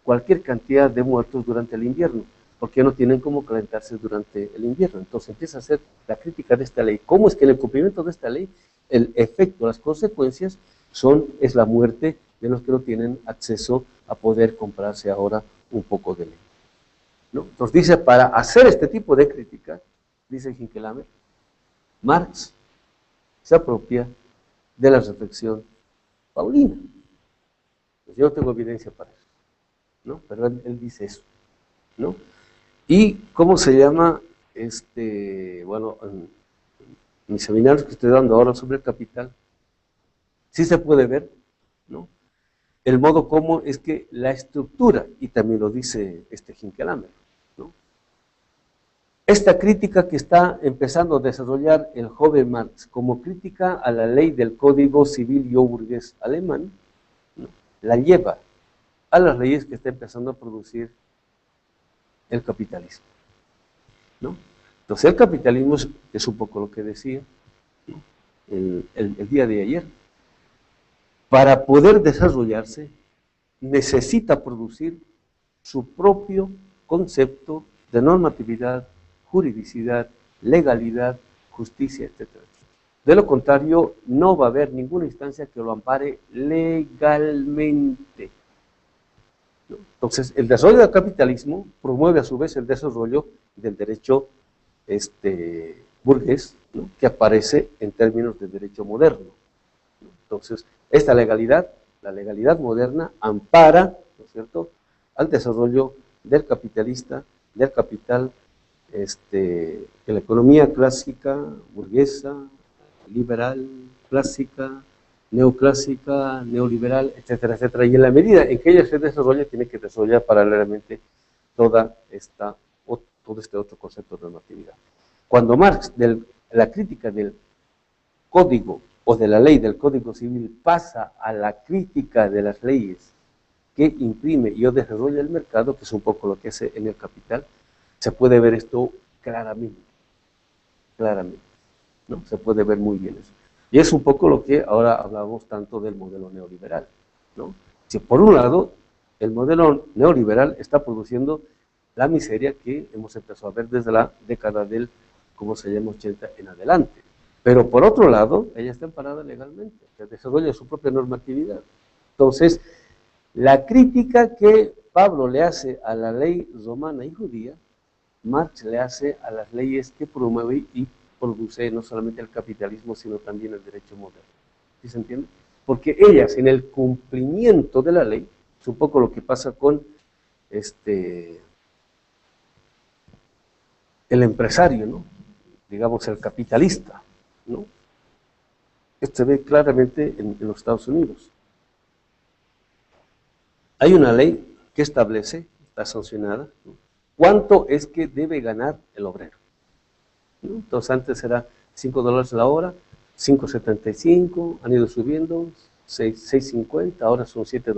cualquier cantidad de muertos durante el invierno, porque no tienen cómo calentarse durante el invierno. Entonces empieza a hacer la crítica de esta ley. ¿Cómo es que en el cumplimiento de esta ley, el efecto, las consecuencias es la muerte de los que no tienen acceso a poder comprarse ahora un poco de leña, ¿no? Entonces dice, para hacer este tipo de crítica, dice Hinckelhammer, Marx se apropia de la reflexión paulina. Pues yo no tengo evidencia para eso, ¿no? Pero él dice eso, ¿no? Y cómo se llama, bueno, en mis seminarios que estoy dando ahora sobre el Capital, sí se puede ver, ¿no?, el modo como es que la estructura, y también lo dice Hinckelhammer, ¿no?, esta crítica que está empezando a desarrollar el joven Marx como crítica a la ley del Código Civil y burgués alemán, ¿no?, la lleva a las leyes que está empezando a producir el capitalismo, ¿no? Entonces el capitalismo es un poco lo que decía, ¿no?, el día de ayer. Para poder desarrollarse necesita producir su propio concepto de normatividad, juridicidad, legalidad, justicia, etc. De lo contrario, no va a haber ninguna instancia que lo ampare legalmente, ¿no? Entonces, el desarrollo del capitalismo promueve a su vez el desarrollo del derecho burgués, ¿no?, que aparece en términos de derecho moderno, ¿no? Entonces, esta legalidad, la legalidad moderna, ampara, ¿no es cierto?, al desarrollo del capitalista, del capital, de la economía clásica, burguesa, liberal, clásica, neoclásica, neoliberal, etcétera, etcétera. Y en la medida en que ella se desarrolla, tiene que desarrollar paralelamente todo este otro concepto de normatividad. Cuando Marx, la crítica del código o de la ley del Código Civil pasa a la crítica de las leyes que imprime y o desarrolla el mercado, que es un poco lo que hace en el Capital, se puede ver esto claramente, ¿no? Se puede ver muy bien eso. Y es un poco lo que ahora hablamos tanto del modelo neoliberal, ¿no? Si por un lado, el modelo neoliberal está produciendo la miseria que hemos empezado a ver desde la década del, ¿cómo se llama?, 80 en adelante. Pero por otro lado, ella está amparada legalmente, que desarrolla su propia normatividad. Entonces, la crítica que Pablo le hace a la ley romana y judía, Marx le hace a las leyes que promueve y produce no solamente el capitalismo, sino también el derecho moderno. ¿Sí se entiende? Porque ellas, en el cumplimiento de la ley, es un poco lo que pasa con el empresario, ¿no? Digamos, el capitalista, ¿no? Esto se ve claramente en los Estados Unidos. Hay una ley que establece, está sancionada, ¿no?, cuánto es que debe ganar el obrero, ¿no? Entonces antes era $5 la hora, 5.75, han ido subiendo, 6.50, ahora son $7,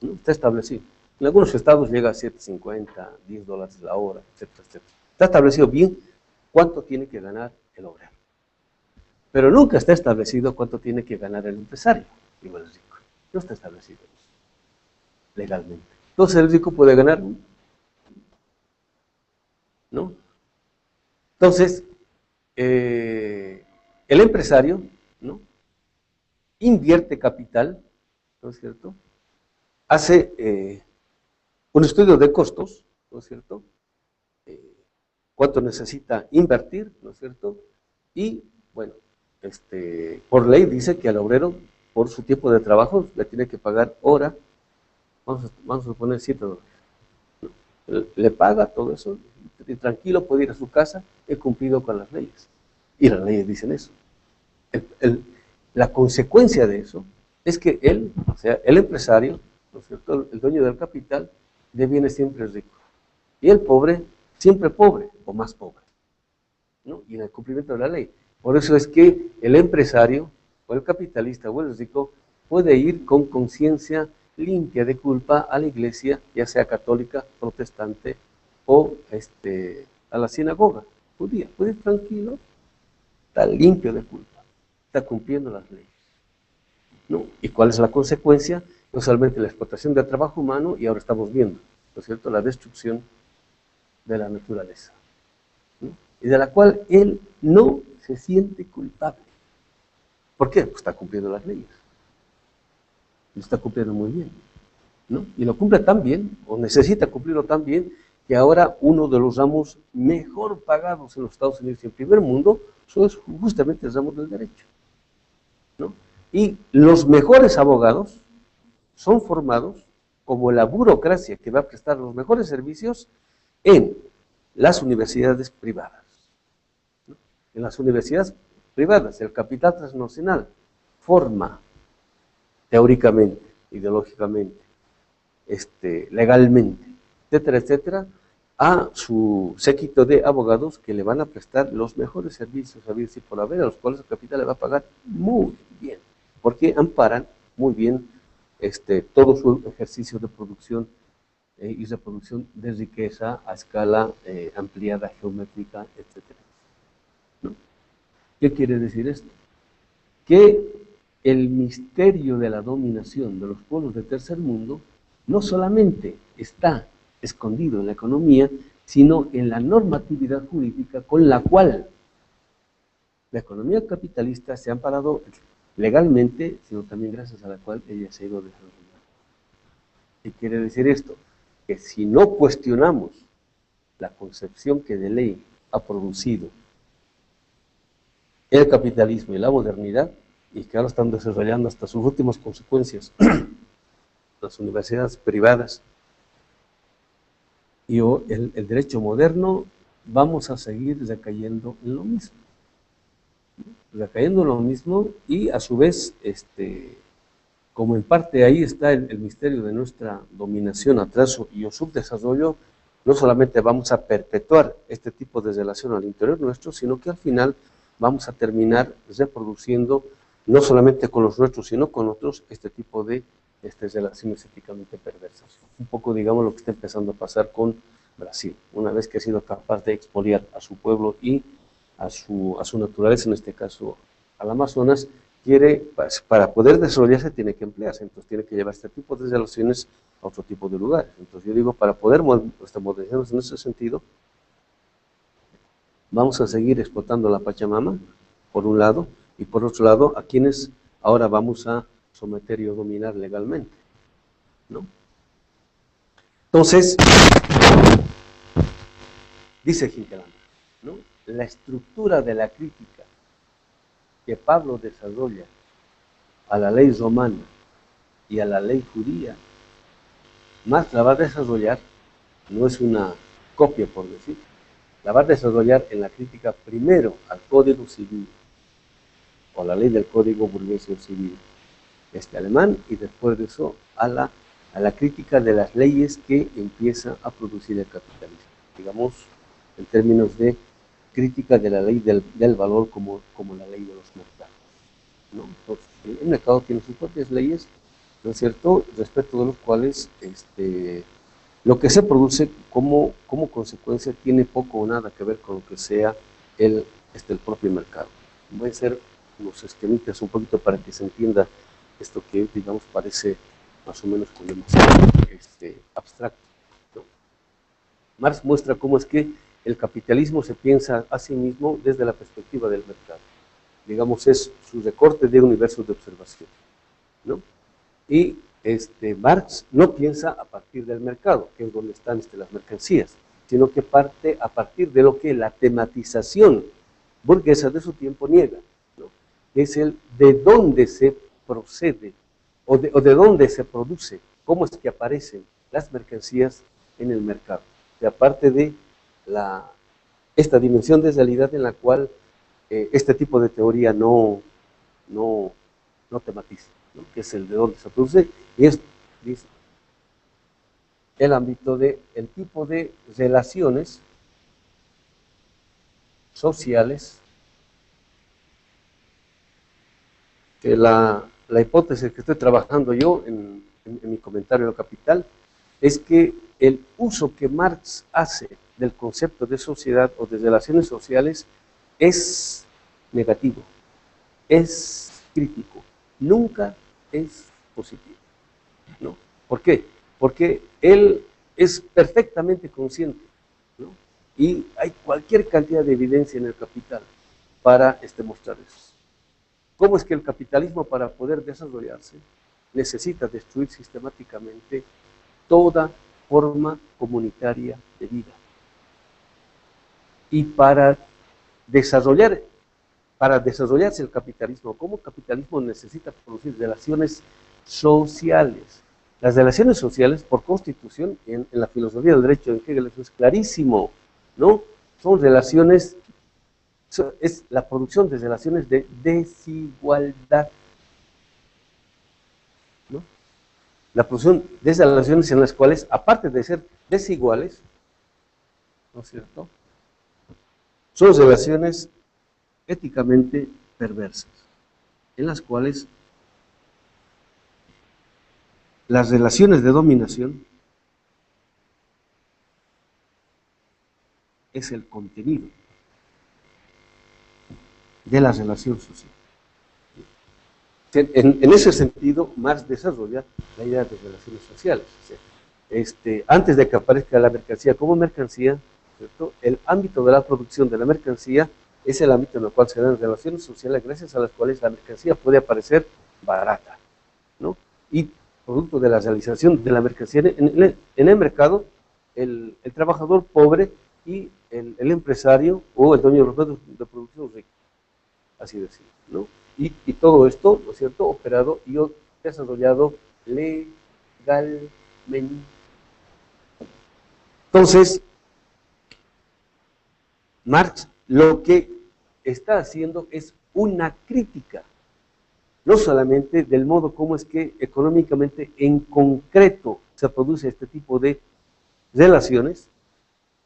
¿no? Está establecido. En algunos estados llega a 7.50, $10 la hora, etcétera, etcétera. Está establecido bien cuánto tiene que ganar el obrero. Pero nunca está establecido cuánto tiene que ganar el empresario, digo el rico. No está establecido eso, legalmente. Entonces el rico puede ganar, ¿no? Entonces, el empresario, ¿no?, invierte capital, ¿no es cierto? Hace un estudio de costos, ¿no es cierto? Cuánto necesita invertir, ¿no es cierto? Y, bueno, por ley dice que al obrero, por su tiempo de trabajo, le tiene que pagar hora, vamos a poner $7. Le paga todo eso y tranquilo puede ir a su casa, he cumplido con las leyes. Y las leyes dicen eso. La consecuencia de eso es que él, o sea, el empresario, ¿no es cierto?, el dueño del capital, deviene siempre rico. Y el pobre, siempre pobre o más pobre, ¿no? Y en el cumplimiento de la ley. Por eso es que el empresario, o el capitalista, o el rico, puede ir con conciencia limpia de culpa a la iglesia, ya sea católica, protestante o a la sinagoga judía. Puede ir tranquilo, está limpio de culpa, está cumpliendo las leyes, ¿no? ¿Y cuál es la consecuencia? No solamente la explotación del trabajo humano, y ahora estamos viendo, ¿no es cierto?, la destrucción de la naturaleza, ¿no?, y de la cual él no se siente culpable. ¿Por qué? Pues está cumpliendo las leyes. Lo está cumpliendo muy bien, ¿no? Y lo cumple tan bien, o necesita cumplirlo tan bien, que ahora uno de los ramos mejor pagados en los Estados Unidos y en el primer mundo es justamente el ramo del derecho, ¿no? Y los mejores abogados son formados como la burocracia que va a prestar los mejores servicios en las universidades privadas, ¿no? En las universidades privadas, el capital transnacional forma teóricamente, ideológicamente, legalmente, etcétera, etcétera, a su séquito de abogados que le van a prestar los mejores servicios, a ver si por haber, a los cuales el capital le va a pagar muy bien, porque amparan muy bien todo su ejercicio de producción y reproducción de riqueza a escala ampliada, geométrica, etcétera, ¿no? ¿Qué quiere decir esto? Que el misterio de la dominación de los pueblos del tercer mundo no solamente está escondido en la economía, sino en la normatividad jurídica con la cual la economía capitalista se ha amparado legalmente, sino también gracias a la cual ella se ha ido desarrollando. ¿Qué quiere decir esto? Que si no cuestionamos la concepción que de ley ha producido el capitalismo y la modernidad, y que ahora están desarrollando hasta sus últimas consecuencias, las universidades privadas y el derecho moderno, vamos a seguir recayendo en lo mismo. Recayendo en lo mismo, y a su vez, como en parte ahí está el misterio de nuestra dominación, atraso y o subdesarrollo, no solamente vamos a perpetuar este tipo de relación al interior nuestro, sino que al final vamos a terminar reproduciendo, no solamente con los nuestros, sino con otros, este tipo de relaciones éticamente perversas. Un poco, digamos, lo que está empezando a pasar con Brasil, una vez que ha sido capaz de expoliar a su pueblo y a su naturaleza, en este caso al Amazonas, quiere, para poder desarrollarse, tiene que emplearse, entonces tiene que llevar este tipo de relaciones a otro tipo de lugares. Entonces yo digo, para poder modernizarnos en ese sentido, vamos a seguir explotando la Pachamama, por un lado, y por otro lado, a quienes ahora vamos a someter y a dominar legalmente, ¿no? Entonces, dice Hinkelhammer, ¿no? La estructura de la crítica que Pablo desarrolla a la ley romana y a la ley judía, más la va a desarrollar, no es una copia por decir, la va a desarrollar en la crítica primero al Código Civil, o la ley del Código Burgués Civil alemán, y después de eso a la crítica de las leyes que empieza a producir el capitalismo, digamos, en términos de crítica de la ley del valor como la ley de los mercados, ¿no? Entonces, el mercado tiene sus propias leyes, ¿no es cierto?, respecto de los cuales lo que se produce como consecuencia tiene poco o nada que ver con lo que sea el propio mercado. Voy a hacer unos esquemitas un poquito para que se entienda esto que, digamos, parece más o menos como demasiado abstracto, ¿no? Marx muestra cómo es que el capitalismo se piensa a sí mismo desde la perspectiva del mercado. Digamos, es su recorte de universos de observación, ¿no? Y Marx no piensa a partir del mercado, que es donde están las mercancías, sino que parte a partir de lo que la tematización burguesa de su tiempo niega, ¿no? Es el de dónde se procede o de dónde se produce, cómo es que aparecen las mercancías en el mercado. Y aparte de esta dimensión de realidad en la cual este tipo de teoría no tematiza, ¿no? Que es el de dónde se produce, y es, dice, el ámbito de el tipo de relaciones sociales que la hipótesis que estoy trabajando yo en mi comentario del Capital es que el uso que Marx hace del concepto de sociedad o de relaciones sociales es negativo, es crítico, nunca es positivo, ¿no? ¿Por qué? Porque él es perfectamente consciente, ¿no? Y hay cualquier cantidad de evidencia en el Capital para mostrar eso. ¿Cómo es que el capitalismo, para poder desarrollarse, necesita destruir sistemáticamente toda forma comunitaria de vida? Y para desarrollarse el capitalismo, como capitalismo necesita producir relaciones sociales. Las relaciones sociales, por constitución, en la filosofía del derecho de Hegel es clarísimo, ¿no? Son relaciones, es la producción de relaciones de desigualdad, ¿no? La producción de esas relaciones en las cuales, aparte de ser desiguales, ¿no es cierto?, son relaciones éticamente perversas, en las cuales las relaciones de dominación es el contenido de la relación social. En ese sentido, Marx desarrolla la idea de relaciones sociales. Antes de que aparezca la mercancía como mercancía, ¿cierto?, el ámbito de la producción de la mercancía es el ámbito en el cual se dan relaciones sociales gracias a las cuales la mercancía puede aparecer barata, ¿no? Y producto de la realización de la mercancía en el mercado, el trabajador pobre y el empresario o el dueño de los medios de producción rico, así decirlo, ¿no? Y todo esto, ¿no es cierto?, operado y desarrollado legalmente. Entonces, Marx lo que está haciendo es una crítica, no solamente del modo como es que económicamente en concreto se produce este tipo de relaciones,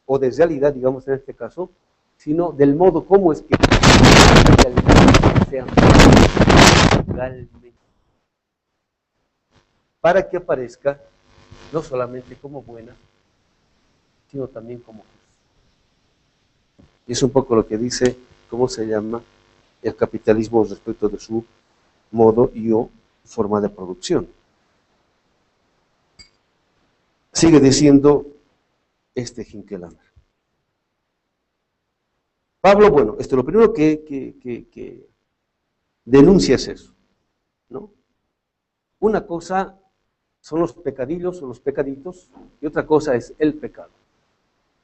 o de realidad, digamos en este caso, sino del modo como es que las realidades sean legalmente, para que aparezca no solamente como buena, sino también como justa. Y es un poco lo que dice, ¿cómo se llama? El capitalismo respecto de su modo y o forma de producción. Sigue diciendo Hinkelhammer. Pablo, bueno, lo primero que denuncia es eso, ¿no? Una cosa son los pecadillos o los pecaditos y otra cosa es el pecado.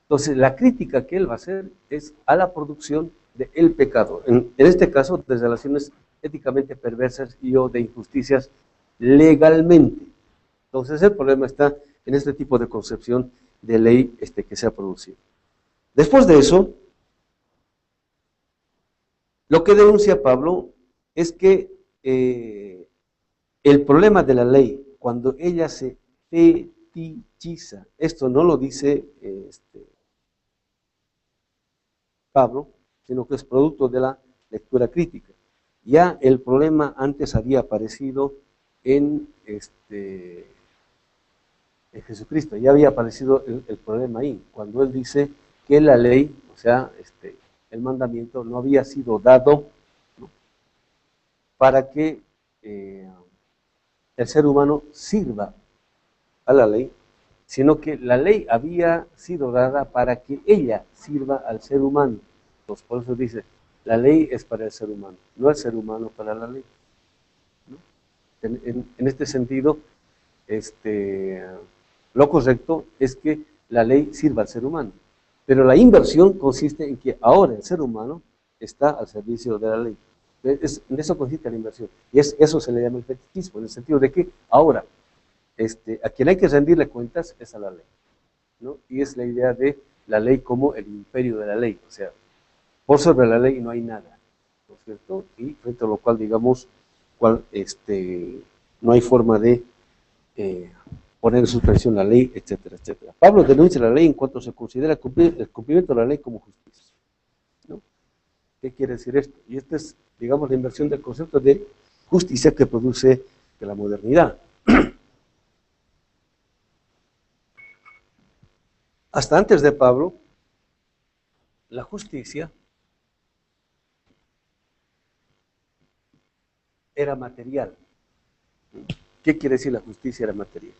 Entonces, la crítica que él va a hacer es a la producción del pecado. En este caso, de relaciones éticamente perversas y o de injusticias legalmente. Entonces, el problema está en este tipo de concepción de ley que se ha producido. Después de eso, lo que denuncia Pablo es que el problema de la ley, cuando ella se fetichiza, esto no lo dice Pablo, sino que es producto de la lectura crítica. Ya el problema antes había aparecido en Jesucristo, ya había aparecido el problema ahí, cuando él dice que la ley, o sea, el mandamiento no había sido dado, ¿no?, para que el ser humano sirva a la ley, sino que la ley había sido dada para que ella sirva al ser humano. Entonces, por eso dice, la ley es para el ser humano, no el ser humano para la ley, ¿no? En este sentido, lo correcto es que la ley sirva al ser humano, pero la inversión consiste en que ahora el ser humano está al servicio de la ley. En eso consiste la inversión, y eso se le llama el fetichismo, en el sentido de que ahora a quien hay que rendirle cuentas es a la ley, ¿no? Y es la idea de la ley como el imperio de la ley, o sea, por sobre la ley no hay nada, ¿no es cierto? Y frente a lo cual, digamos, no hay forma de poner en suspensión la ley, etcétera, etcétera. Pablo denuncia la ley en cuanto se considera el cumplimiento de la ley como justicia, ¿no? ¿Qué quiere decir esto? Y esta es, digamos, la inversión del concepto de justicia que produce de la modernidad. Hasta antes de Pablo, la justicia era material. ¿Qué quiere decir la justicia era material?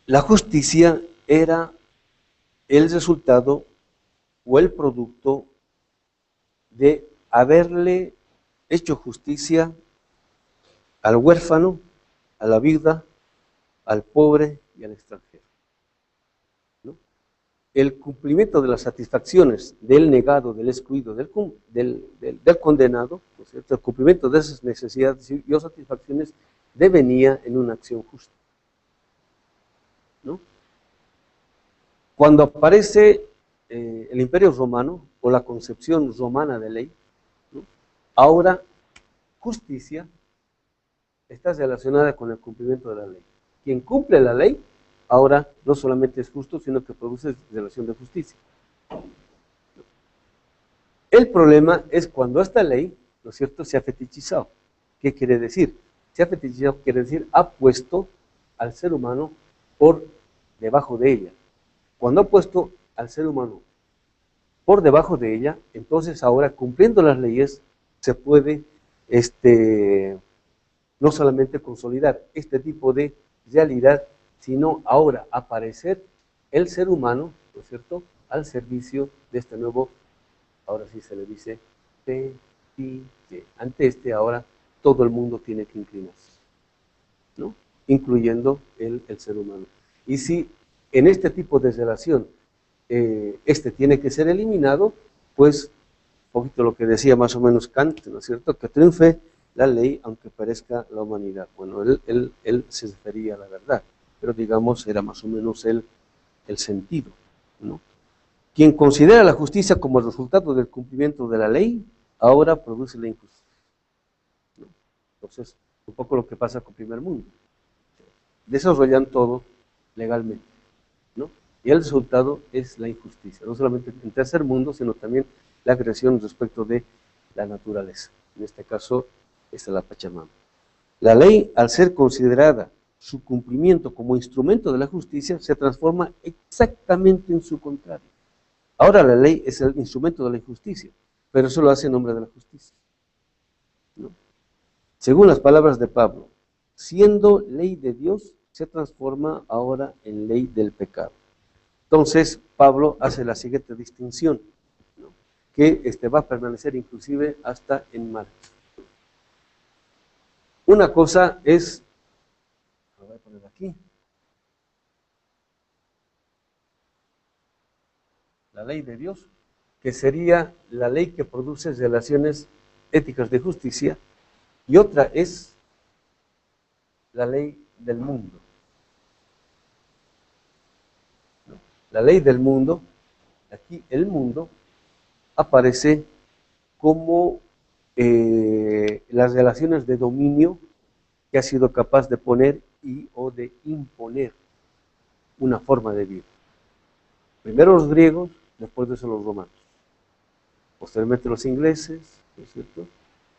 La justicia era el resultado o el producto de haberle hecho justicia al huérfano, a la viuda, al pobre y al extranjero, ¿no? El cumplimiento de las satisfacciones del negado, del excluido, del condenado, ¿no es cierto? El cumplimiento de esas necesidades y o satisfacciones devenía en una acción justa, ¿no? Cuando aparece el Imperio Romano o la concepción romana de ley, ¿no?, ahora justicia está relacionada con el cumplimiento de la ley. Quien cumple la ley, ahora no solamente es justo, sino que produce relación de justicia. El problema es cuando esta ley, ¿no es cierto?, se ha fetichizado. ¿Qué quiere decir? Se ha fetichizado, quiere decir, ha puesto al ser humano por debajo de ella. Cuando ha puesto al ser humano por debajo de ella, entonces ahora, cumpliendo las leyes, se puede no solamente consolidar este tipo de realidad, sino ahora aparecer el ser humano, ¿no es cierto?, al servicio de este nuevo, ahora sí se le dice, fetiche. Ante ahora todo el mundo tiene que inclinarse, ¿no?, incluyendo el ser humano. Y si en este tipo de relación tiene que ser eliminado, pues un poquito lo que decía más o menos Kant, ¿no es cierto?, que triunfe la ley aunque parezca la humanidad. Bueno, él se refería a la verdad, pero digamos era más o menos el sentido, ¿no? Quien considera la justicia como el resultado del cumplimiento de la ley, ahora produce la injusticia, ¿no? Entonces, un poco lo que pasa con el primer mundo. Desarrollan todo legalmente, ¿no? Y el resultado es la injusticia, no solamente en tercer mundo, sino también la agresión respecto de la naturaleza. En este caso, es la Pachamama. La ley, al ser considerada su cumplimiento como instrumento de la justicia, se transforma exactamente en su contrario. Ahora la ley es el instrumento de la injusticia, pero eso lo hace en nombre de la justicia, ¿no? Según las palabras de Pablo, siendo ley de Dios, se transforma ahora en ley del pecado. Entonces, Pablo hace la siguiente distinción, ¿no? Que va a permanecer inclusive hasta en Marcos. Una cosa es, lo voy a poner aquí, la ley de Dios, que sería la ley que produce relaciones éticas de justicia, y otra es la ley del mundo. ¿No? La ley del mundo, aquí el mundo, aparece como las relaciones de dominio que ha sido capaz de poner y o de imponer una forma de vida. Primero los griegos, después de eso los romanos. Posteriormente los ingleses, ¿no es cierto?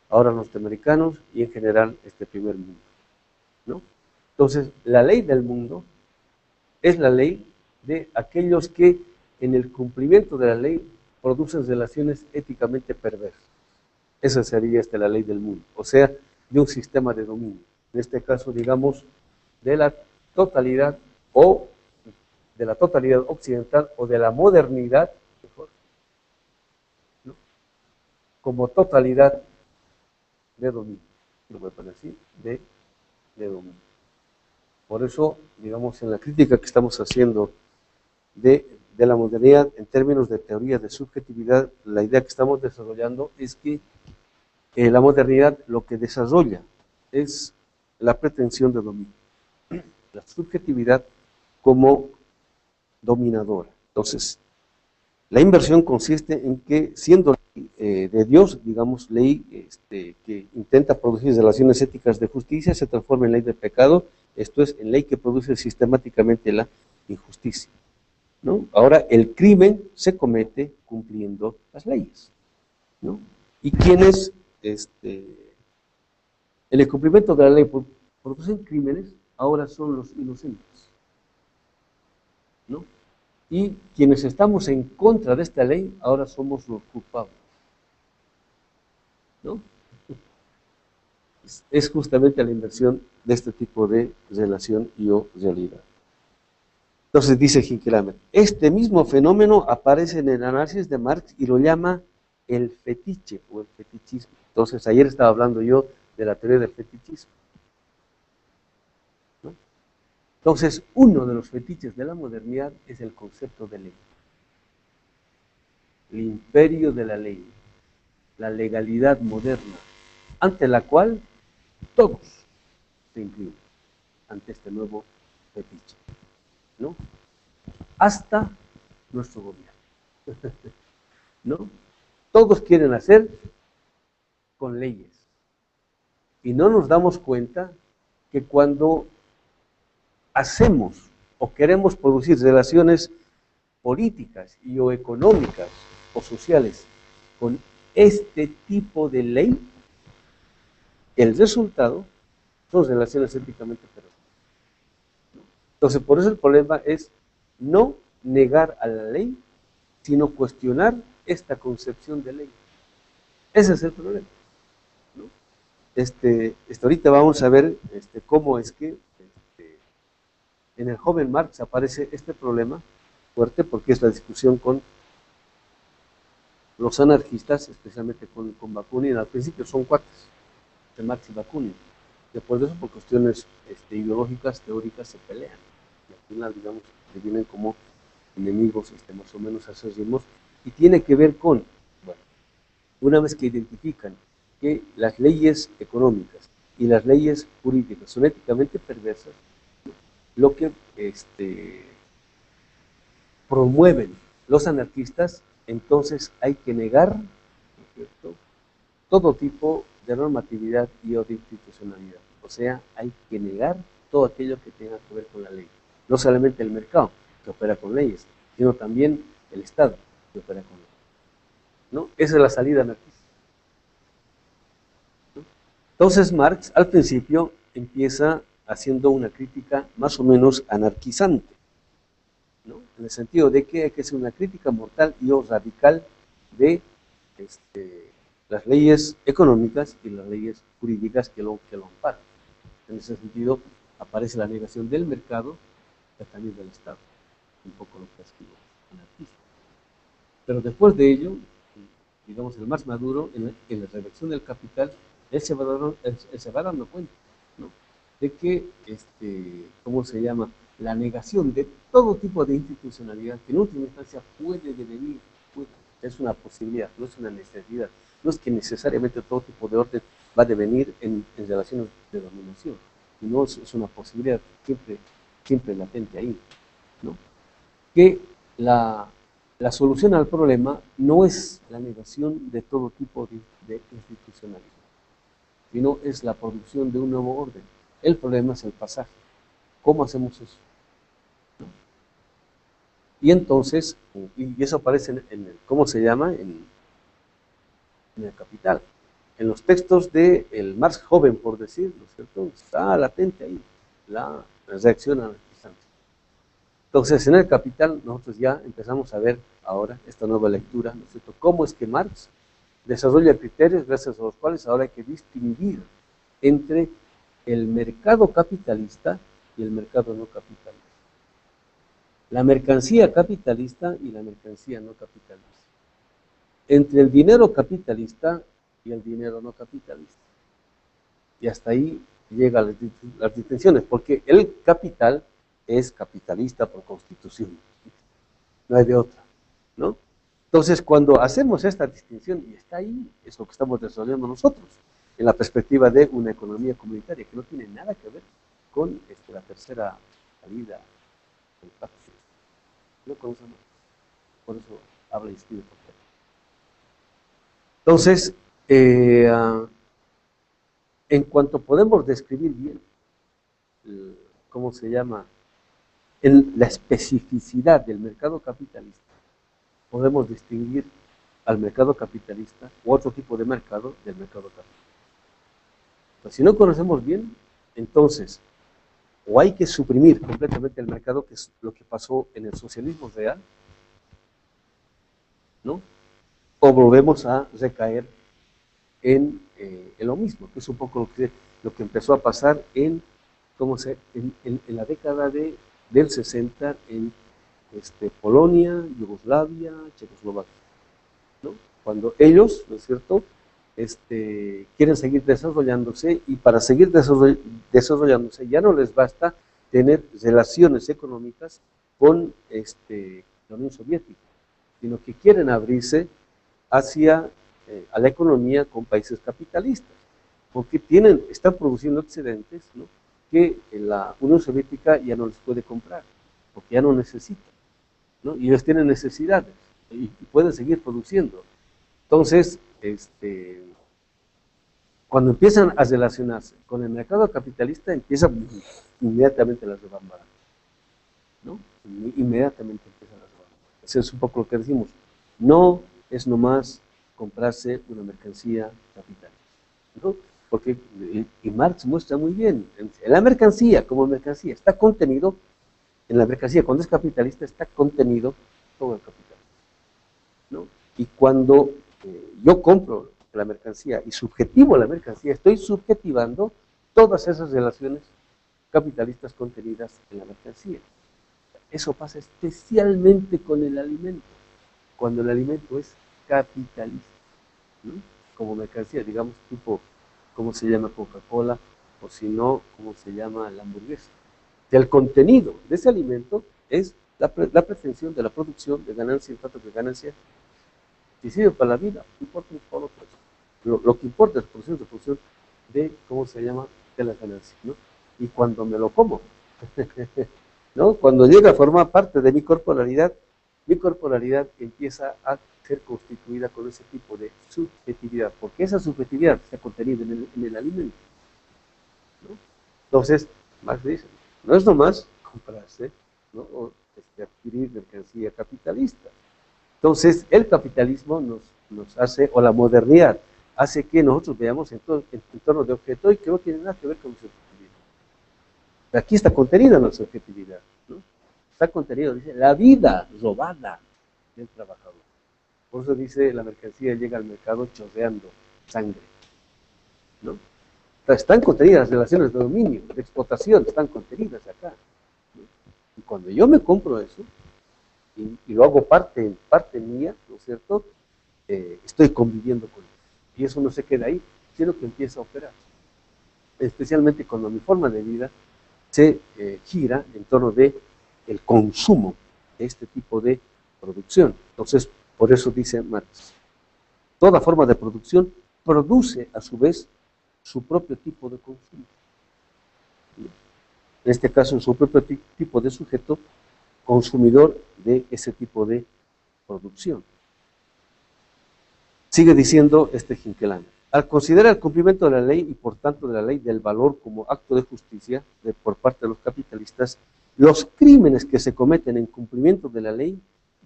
Ahora los norteamericanos y en general este primer mundo, ¿no? Entonces, la ley del mundo es la ley de aquellos que en el cumplimiento de la ley producen relaciones éticamente perversas. Esa sería la ley del mundo, o sea, de un sistema de dominio. En este caso, digamos, de la totalidad o de la totalidad occidental o de la modernidad, mejor, ¿no? Como totalidad de dominio. Lo voy a poner así, de dominio. Por eso, digamos, en la crítica que estamos haciendo de la modernidad en términos de teoría de subjetividad, la idea que estamos desarrollando es que la modernidad lo que desarrolla es la pretensión de dominio, la subjetividad como dominadora. Entonces, la inversión consiste en que, siendo de Dios, digamos, ley que intenta producir relaciones éticas de justicia, se transforma en ley de pecado, esto es, en ley que produce sistemáticamente la injusticia, ¿no? Ahora, el crimen se comete cumpliendo las leyes, ¿no? Y quienes, en el cumplimiento de la ley producen crímenes, ahora son los inocentes, ¿no? Y quienes estamos en contra de esta ley, ahora somos los culpables, ¿no? Es justamente la inversión de este tipo de relación y o realidad. Entonces dice Hinkelhammer, este mismo fenómeno aparece en el análisis de Marx y lo llama el fetiche o el fetichismo. Entonces ayer estaba hablando yo de la teoría del fetichismo, ¿no? Entonces uno de los fetiches de la modernidad es el concepto de ley. El imperio de la ley, la legalidad moderna, ante la cual todos se inclinan ante este nuevo fetiche, ¿no? Hasta nuestro gobierno, ¿no? Todos quieren hacer con leyes y no nos damos cuenta que cuando hacemos o queremos producir relaciones políticas y o económicas o sociales con este tipo de ley, el resultado son relaciones éticamente perversas. Entonces, por eso el problema es no negar a la ley, sino cuestionar esta concepción de ley. Ese es el problema, ¿no? Ahorita vamos a ver cómo es que en el joven Marx aparece este problema fuerte, porque es la discusión con los anarquistas, especialmente con Bakunin. Al principio son cuates de Marx y Bakunin. Después de eso, por cuestiones ideológicas, teóricas, se pelean. Y al final, digamos, se vienen como enemigos más o menos acérrimos. Y tiene que ver con, bueno, una vez que identifican que las leyes económicas y las leyes jurídicas son éticamente perversas, lo que promueven los anarquistas, entonces hay que negar, ¿no es cierto?, todo tipo de normatividad y o de institucionalidad. O sea, hay que negar todo aquello que tenga que ver con la ley. No solamente el mercado, que opera con leyes, sino también el Estado que opera con leyes, ¿no? Esa es la salida anarquista, ¿no? Entonces Marx al principio empieza haciendo una crítica más o menos anarquizante, ¿no? En el sentido de que hay que hacer una crítica mortal y o radical de las leyes económicas y las leyes jurídicas que lo amparan. En ese sentido aparece la negación del mercado y también del Estado, un poco lo que ha escrito anarquista. Pero después de ello, digamos, el más maduro, en la reducción del capital, él se va dando cuenta, ¿no? De que, ¿cómo se llama? La negación de todo tipo de institucionalidad, que en última instancia puede devenir, es una posibilidad, no es una necesidad, no es que necesariamente todo tipo de orden va a devenir en relaciones de dominación, no es una posibilidad siempre latente ahí, ¿no? Que la solución al problema no es la negación de todo tipo de institucionalidad, sino es la producción de un nuevo orden. El problema es el pasaje. ¿Cómo hacemos eso? ¿No? Y entonces, y eso aparece ¿cómo se llama? En el Capital. En los textos del Marx joven, por decir, ¿no es cierto? Está latente ahí la reacción anarquizante. Entonces, en el Capital, nosotros ya empezamos a ver ahora esta nueva lectura, ¿no es cierto? Cómo es que Marx desarrolla criterios gracias a los cuales ahora hay que distinguir entre el mercado capitalista y el mercado no capitalista. La mercancía capitalista y la mercancía no capitalista. Entre el dinero capitalista y el dinero no capitalista. Y hasta ahí llegan las distinciones, porque el capital es capitalista por constitución. No hay de otra, ¿no? Entonces, cuando hacemos esta distinción, y está ahí, es lo que estamos desarrollando nosotros, en la perspectiva de una economía comunitaria, que no tiene nada que ver con la tercera salida del pacto. No conocemos, por eso habla y escribe por qué. Entonces, en cuanto podemos describir bien, ¿cómo se llama? En la especificidad del mercado capitalista, podemos distinguir al mercado capitalista u otro tipo de mercado del mercado capitalista. Pues si no conocemos bien, entonces, o hay que suprimir completamente el mercado, que es lo que pasó en el socialismo real, ¿no? O volvemos a recaer en lo mismo, que es un poco lo que empezó a pasar en la década del 60 en Polonia, Yugoslavia, Checoslovaquia, ¿no? Cuando ellos, ¿no es cierto?, quieren seguir desarrollándose, y para seguir desarrollándose ya no les basta tener relaciones económicas con la Unión Soviética, sino que quieren abrirse hacia a la economía con países capitalistas, porque están produciendo excedentes, ¿no?, que la Unión Soviética ya no les puede comprar, porque ya no necesita, ¿no? Y ellos tienen necesidades y pueden seguir produciendo. Entonces, cuando empiezan a relacionarse con el mercado capitalista, empiezan inmediatamente las rebambadas, ¿no? Inmediatamente empiezan las rebambadas. Eso es un poco lo que decimos. No es nomás comprarse una mercancía capitalista, ¿no? Porque, y Marx muestra muy bien, en la mercancía, como mercancía, está contenido, en la mercancía, cuando es capitalista, está contenido todo el capital, ¿no? Y cuando yo compro la mercancía y subjetivo la mercancía, estoy subjetivando todas esas relaciones capitalistas contenidas en la mercancía. Eso pasa especialmente con el alimento, cuando el alimento es capitalista, ¿no? Como mercancía, digamos, tipo, ¿cómo se llama Coca-Cola? O si no, ¿cómo se llama la hamburguesa? Que el contenido de ese alimento es la pretensión de la producción de ganancia, en tanto que ganancia, si sirve para la vida, no importa por otro. Lo que importa es la producción de, ¿cómo se llama?, de la ganancia, ¿no? Y cuando me lo como, ¿no?, cuando llega a formar parte de mi corporalidad empieza a ser constituida con ese tipo de subjetividad, porque esa subjetividad está contenida en el alimento, ¿no? Entonces, Marx dice, no es nomás comprarse, ¿no?, adquirir mercancía capitalista. Entonces, el capitalismo nos hace, o la modernidad, hace que nosotros veamos en torno de objetos y que no tiene nada que ver con nuestra objetividad. Aquí está contenida nuestra objetividad, ¿no? Está contenido, dice, la vida robada del trabajador. Por eso dice, la mercancía llega al mercado chorreando sangre, ¿no? Están contenidas las relaciones de dominio, de explotación, están contenidas acá, ¿no? Y cuando yo me compro eso, y lo hago parte mía, ¿no es cierto? Estoy conviviendo con él. Y eso no se queda ahí, sino que empieza a operar. Especialmente cuando mi forma de vida se gira en torno de el consumo de este tipo de producción. Entonces, por eso dice Marx, toda forma de producción produce a su vez su propio tipo de consumo. En este caso, su propio tipo de sujeto consumidor de ese tipo de producción. Sigue diciendo Hinkelhammer, al considerar el cumplimiento de la ley y por tanto de la ley del valor como acto de justicia por parte de los capitalistas, los crímenes que se cometen en cumplimiento de la ley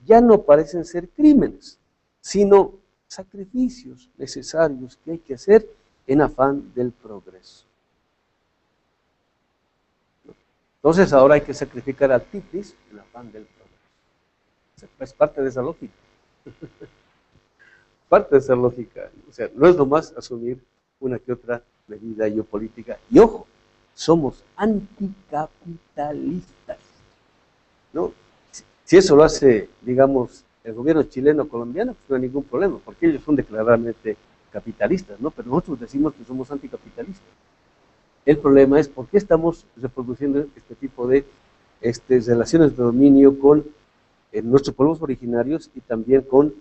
ya no parecen ser crímenes, sino sacrificios necesarios que hay que hacer en afán del progreso. Entonces ahora hay que sacrificar al titis en afán del progreso. Es parte de esa lógica. Parte de esa lógica. O sea, no es nomás asumir una que otra medida geopolítica. Y ojo, somos anticapitalistas, ¿no? Si eso lo hace, digamos, el gobierno chileno o colombiano, pues no hay ningún problema, porque ellos son declaradamente capitalistas, ¿no? Pero nosotros decimos que somos anticapitalistas. El problema es por qué estamos reproduciendo este tipo de relaciones de dominio con nuestros pueblos originarios y también con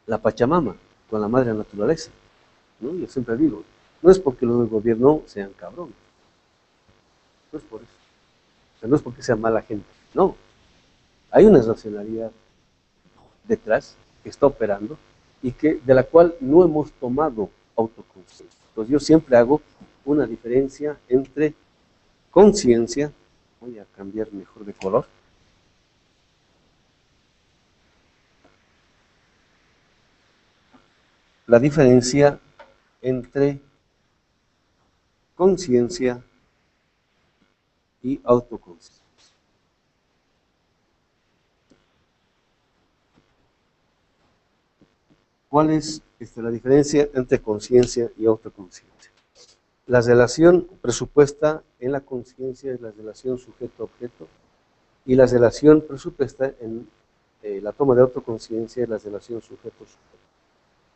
la Pachamama, con la madre naturaleza, ¿no? Yo siempre digo, no es porque los del gobierno sean cabrones, no es por eso, o sea, no es porque sean mala gente, no, hay una racionalidad detrás que está operando y de la cual no hemos tomado autoconciencia. Entonces yo siempre hago una diferencia entre conciencia, voy a cambiar mejor de color, la diferencia entre conciencia y autoconciencia. ¿Cuál es la diferencia entre conciencia y autoconciencia? La relación presupuesta en la conciencia es la relación sujeto-objeto y la relación presupuesta en la toma de autoconciencia es la relación sujeto-sujeto.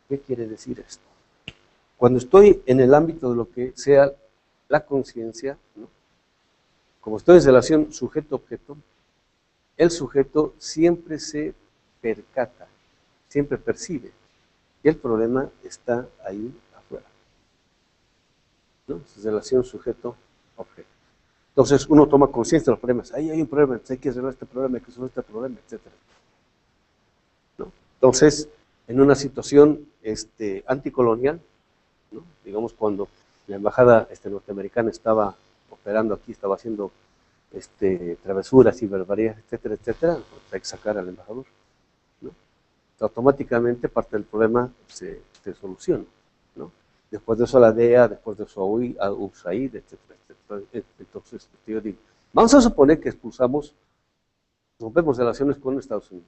¿Qué quiere decir esto? Cuando estoy en el ámbito de lo que sea la conciencia, ¿no? Como estoy en relación sujeto-objeto, el sujeto siempre se percata, siempre percibe, y el problema está ahí afuera, ¿no? Es relación sujeto-objeto. Entonces uno toma conciencia de los problemas. Ahí hay un problema, entonces hay que resolver este problema, hay que resolver este problema, etc. ¿No? Entonces, en una situación anticolonial, ¿no? Digamos cuando la embajada norteamericana estaba operando aquí, estaba haciendo travesuras y barbaridades, etcétera, etcétera, pues hay que sacar al embajador, ¿no? Automáticamente parte del problema se soluciona, ¿no? Después de eso la DEA, después de eso a USAID, etcétera, etcétera. Entonces, yo digo, vamos a suponer que rompemos relaciones con Estados Unidos.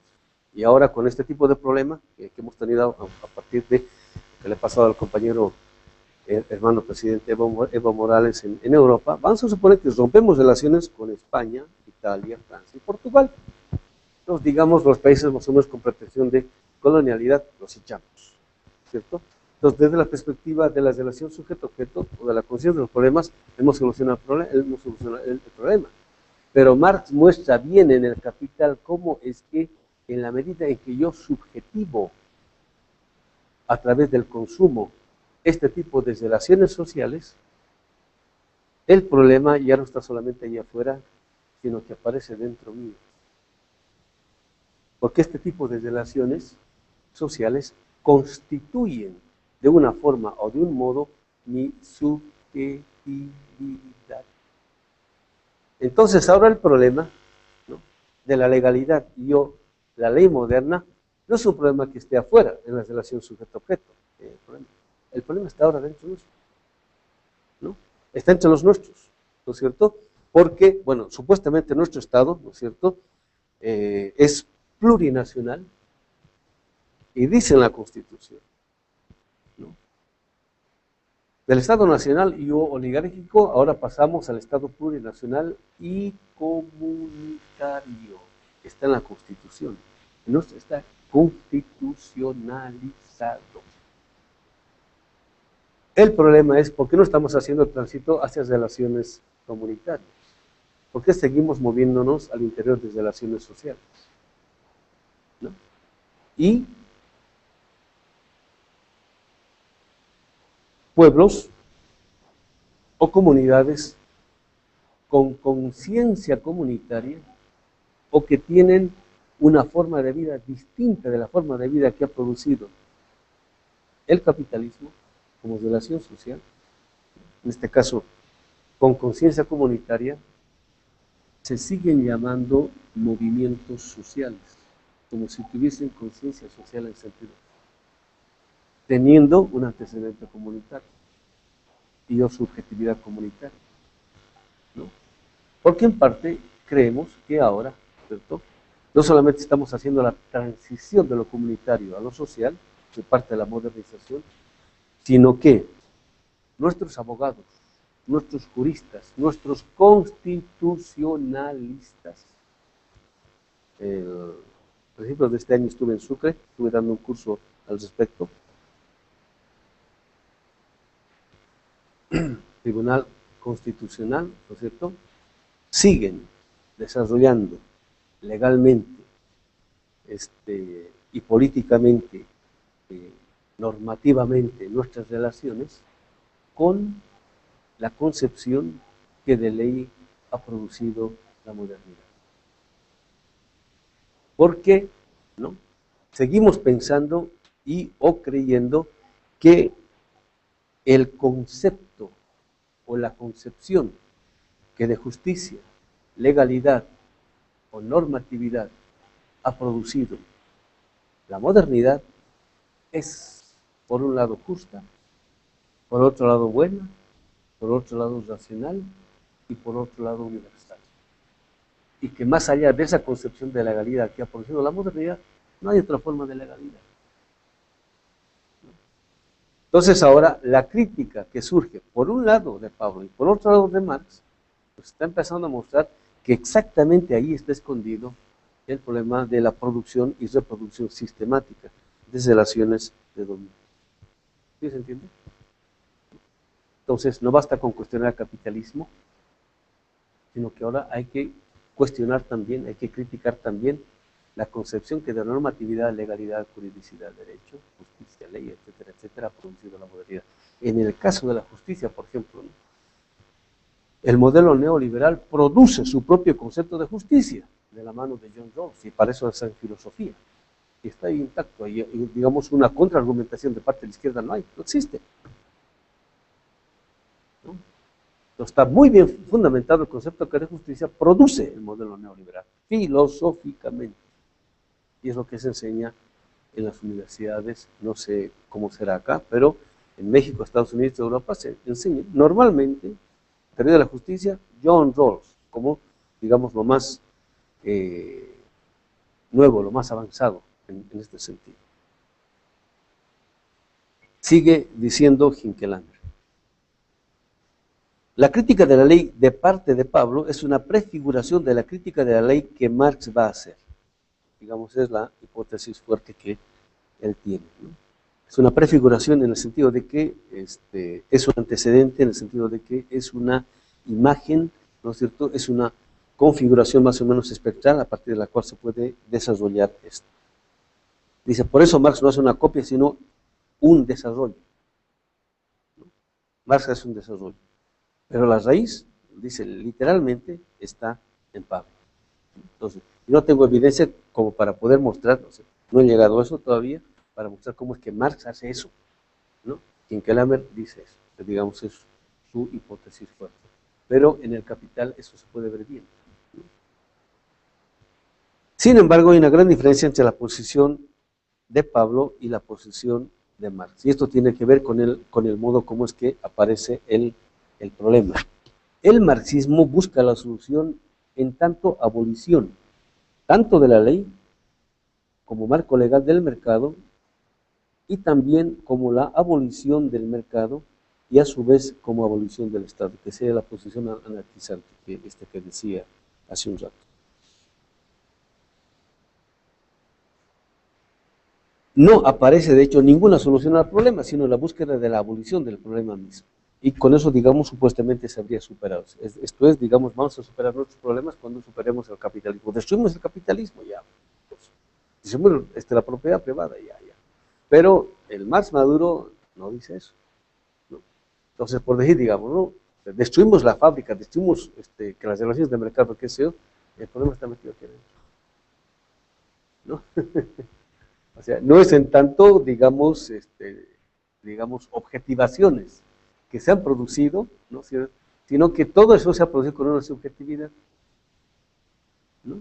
Y ahora con este tipo de problema que hemos tenido a partir de lo que le ha pasado al compañero hermano presidente Evo Morales en Europa, vamos a suponer que rompemos relaciones con España, Italia, Francia y Portugal. Entonces, digamos, los países más o menos con pretensión de colonialidad los echamos, ¿cierto? Entonces, desde la perspectiva de la relación sujeto-objeto o de la conciencia de los problemas, hemos solucionado el problema. Pero Marx muestra bien en el Capital cómo es que en la medida en que yo subjetivo a través del consumo este tipo de relaciones sociales, el problema ya no está solamente allá afuera, sino que aparece dentro mío. Porque este tipo de relaciones sociales constituyen de una forma o de un modo mi subjetividad. Entonces ahora el problema, ¿no?, de la legalidad la ley moderna, no es un problema que esté afuera en la relación sujeto-objeto. El problema está ahora dentro nuestro, ¿no? Está entre los nuestros, ¿no es cierto? Porque, bueno, supuestamente nuestro Estado, ¿no es cierto?, es plurinacional y dice en la Constitución, ¿no?, del Estado nacional y oligárquico, ahora pasamos al Estado plurinacional y comunitario. Está en la Constitución. Nuestro está constitucionalizado. El problema es por qué no estamos haciendo el tránsito hacia relaciones comunitarias. ¿Por qué seguimos moviéndonos al interior de relaciones sociales? ¿No? Y pueblos o comunidades con conciencia comunitaria o que tienen una forma de vida distinta de la forma de vida que ha producido el capitalismo como relación social, en este caso con conciencia comunitaria, se siguen llamando movimientos sociales, como si tuviesen conciencia social en sentido, teniendo un antecedente comunitario y o subjetividad comunitaria, ¿no? Porque en parte creemos que ahora, ¿cierto?, no solamente estamos haciendo la transición de lo comunitario a lo social, de parte de la modernización, sino que nuestros abogados, nuestros juristas, nuestros constitucionalistas, por ejemplo, de este año estuve en Sucre, estuve dando un curso al respecto, Tribunal Constitucional, ¿no es cierto?, siguen desarrollando legalmente y políticamente, normativamente, nuestras relaciones con la concepción que de ley ha producido la modernidad. ¿Por qué? ¿No? Seguimos pensando o creyendo que el concepto o la concepción que de justicia, legalidad o normatividad ha producido la modernidad es, por un lado, justa, por otro lado, buena, por otro lado, racional y por otro lado, universal. Y que más allá de esa concepción de legalidad que ha producido la modernidad, no hay otra forma de legalidad. Entonces ahora la crítica que surge por un lado de Pablo y por otro lado de Marx, pues está empezando a mostrar que exactamente ahí está escondido el problema de la producción y reproducción sistemática de relaciones de dominio. ¿Sí se entiende? Entonces no basta con cuestionar el capitalismo, sino que ahora hay que cuestionar también, hay que criticar también la concepción que de normatividad, legalidad, juridicidad, derecho, justicia, ley, etcétera, etcétera, ha producido la modernidad. En el caso de la justicia, por ejemplo, ¿no?, el modelo neoliberal produce su propio concepto de justicia, de la mano de John Rawls, y para eso es en filosofía. Y está ahí intacto, y digamos una contraargumentación de parte de la izquierda no hay, no existe. ¿No? Entonces está muy bien fundamentado el concepto que de justicia produce el modelo neoliberal, filosóficamente. Y es lo que se enseña en las universidades, no sé cómo será acá, pero en México, Estados Unidos, Europa se enseña normalmente teoría de la justicia, John Rawls, como, digamos, lo más nuevo, lo más avanzado en este sentido. Sigue diciendo Hinckelander. La crítica de la ley de parte de Pablo es una prefiguración de la crítica de la ley que Marx va a hacer. Digamos, es la hipótesis fuerte que él tiene, ¿no? Es una prefiguración en el sentido de que es un antecedente, en el sentido de que es una imagen, ¿no es cierto?, es una configuración más o menos espectral a partir de la cual se puede desarrollar esto. Dice, por eso Marx no hace una copia, sino un desarrollo. Marx hace un desarrollo. Pero la raíz, dice literalmente, está en Pablo. Entonces, yo no tengo evidencia como para poder mostrar, no he llegado a eso todavía, para mostrar cómo es que Marx hace eso, ¿no? Hinckelander dice eso, que digamos es su hipótesis fuerte. pero en el Capital eso se puede ver bien. Sin embargo, hay una gran diferencia entre la posición de Pablo y la posición de Marx. Y esto tiene que ver con el modo como es que aparece el problema. El marxismo busca la solución en tanto abolición, tanto de la ley como marco legal del mercado, y también como la abolición del mercado y a su vez como abolición del Estado, que sería la posición anarquizante que decía hace un rato. No aparece, de hecho, ninguna solución al problema, sino la búsqueda de la abolición del problema mismo. Y con eso, digamos, supuestamente se habría superado. Esto es, digamos, vamos a superar nuestros problemas cuando superemos el capitalismo. Destruimos el capitalismo, ya. Pues, destruimos la propiedad privada, ya. Pero el Marx Maduro no dice eso, ¿no? Entonces, por decir, digamos, ¿no? Destruimos la fábrica, destruimos que las relaciones de mercado, qué sé yo, el problema está metido aquí adentro, ¿no? O sea, no es en tanto, digamos, objetivaciones que se han producido, ¿no? Sino que todo eso se ha producido con una subjetividad, ¿no?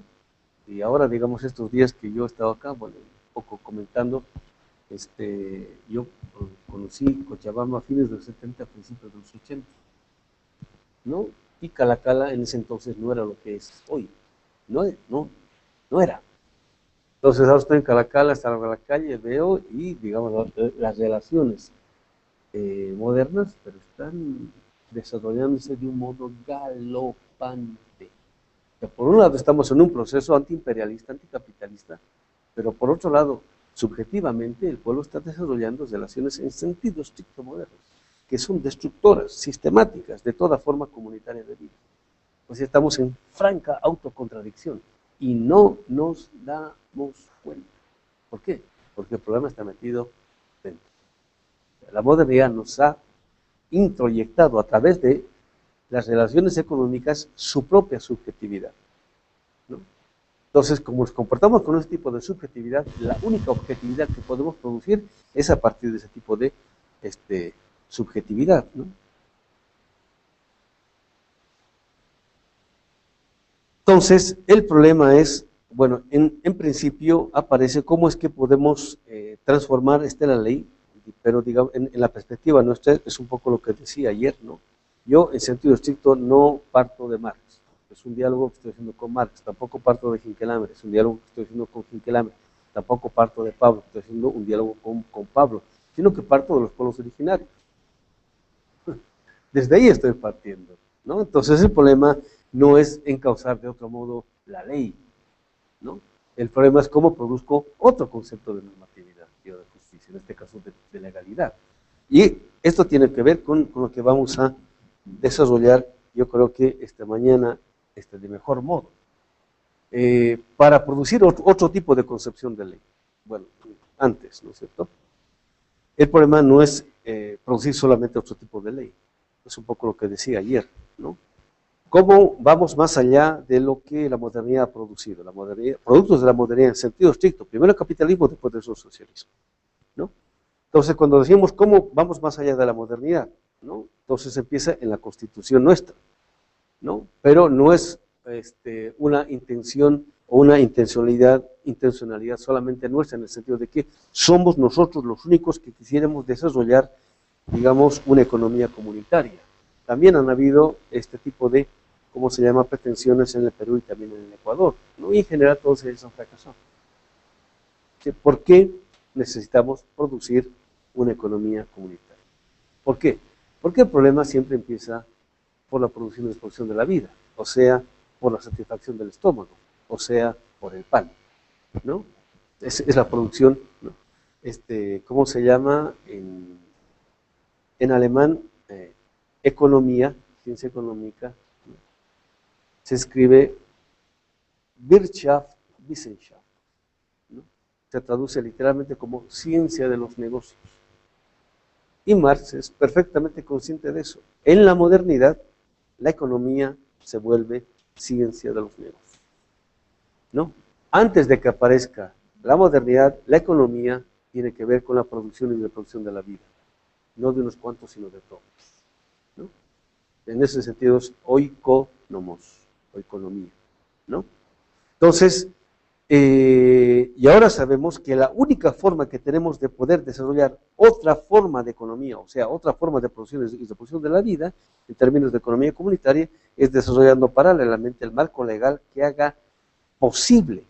Y ahora, digamos, estos días que yo he estado acá, bueno, un poco comentando, yo conocí Cochabamba a fines de los 70, principios de los 80, ¿no? Y Calacala en ese entonces no era lo que es hoy, no era. Entonces ahora estoy en Calacala, salgo a la calle, veo y, digamos, las relaciones modernas, pero están desarrollándose de un modo galopante. Que por un lado estamos en un proceso antiimperialista, anticapitalista, pero por otro lado, subjetivamente, el pueblo está desarrollando relaciones en sentido estricto moderno, que son destructoras, sistemáticas, de toda forma comunitaria de vida. Pues estamos en franca autocontradicción y no nos damos cuenta. ¿Por qué? Porque el problema está metido dentro. La modernidad nos ha introyectado a través de las relaciones económicas su propia subjetividad, ¿no? Entonces, como nos comportamos con ese tipo de subjetividad, la única objetividad que podemos producir es a partir de ese tipo de subjetividad, ¿no? Entonces, el problema es, bueno, en principio aparece cómo es que podemos transformar la ley, pero digamos, en la perspectiva nuestra es un poco lo que decía ayer, ¿no? Yo, en sentido estricto, no parto de Marx. Es un diálogo que estoy haciendo con Marx. Tampoco parto de Hinkelhammer. Es un diálogo que estoy haciendo con Hinkelhammer. Tampoco parto de Pablo. Estoy haciendo un diálogo con Pablo. Sino que parto de los pueblos originarios. Desde ahí estoy partiendo, ¿no? Entonces el problema no es encauzar de otro modo la ley, ¿no? El problema es cómo produzco otro concepto de normatividad y de justicia, en este caso de legalidad. Y esto tiene que ver con lo que vamos a desarrollar, yo creo que esta mañana, de mejor modo, para producir otro tipo de concepción de ley. Bueno, antes, ¿no es cierto? El problema no es producir solamente otro tipo de ley, es un poco lo que decía ayer, ¿no? ¿Cómo vamos más allá de lo que la modernidad ha producido? La modernidad, productos de la modernidad en sentido estricto, primero el capitalismo, después el socialismo, ¿no? Entonces, cuando decimos cómo vamos más allá de la modernidad, ¿no? Entonces empieza en la Constitución nuestra, ¿no? Pero no es una intención o una intencionalidad solamente nuestra, en el sentido de que somos nosotros los únicos que quisiéramos desarrollar, digamos, una economía comunitaria. También han habido este tipo de, ¿cómo se llama?, pretensiones en el Perú y también en el Ecuador, ¿no? Y en general todos ellos han fracasado. ¿Por qué necesitamos producir una economía comunitaria? ¿Por qué? Porque el problema siempre empieza por la producción y exportación de la vida, o sea, por la satisfacción del estómago, o sea, por el pan, ¿no? Es la producción, ¿no? ¿Cómo se llama en alemán? Economía, ciencia económica, ¿no? Se escribe Wirtschaftswissenschaft, ¿no? Se traduce literalmente como ciencia de los negocios. Y Marx es perfectamente consciente de eso. En la modernidad, la economía se vuelve ciencia de los negocios, ¿no? Antes de que aparezca la modernidad, la economía tiene que ver con la producción y reproducción de la vida, no de unos cuantos, sino de todos, ¿no? En ese sentido es oikonomos, oikonomía, ¿no? Entonces, y ahora sabemos que la única forma que tenemos de poder desarrollar otra forma de economía, o sea, otra forma de producción y distribución de la vida, en términos de economía comunitaria, es desarrollando paralelamente el marco legal que haga posible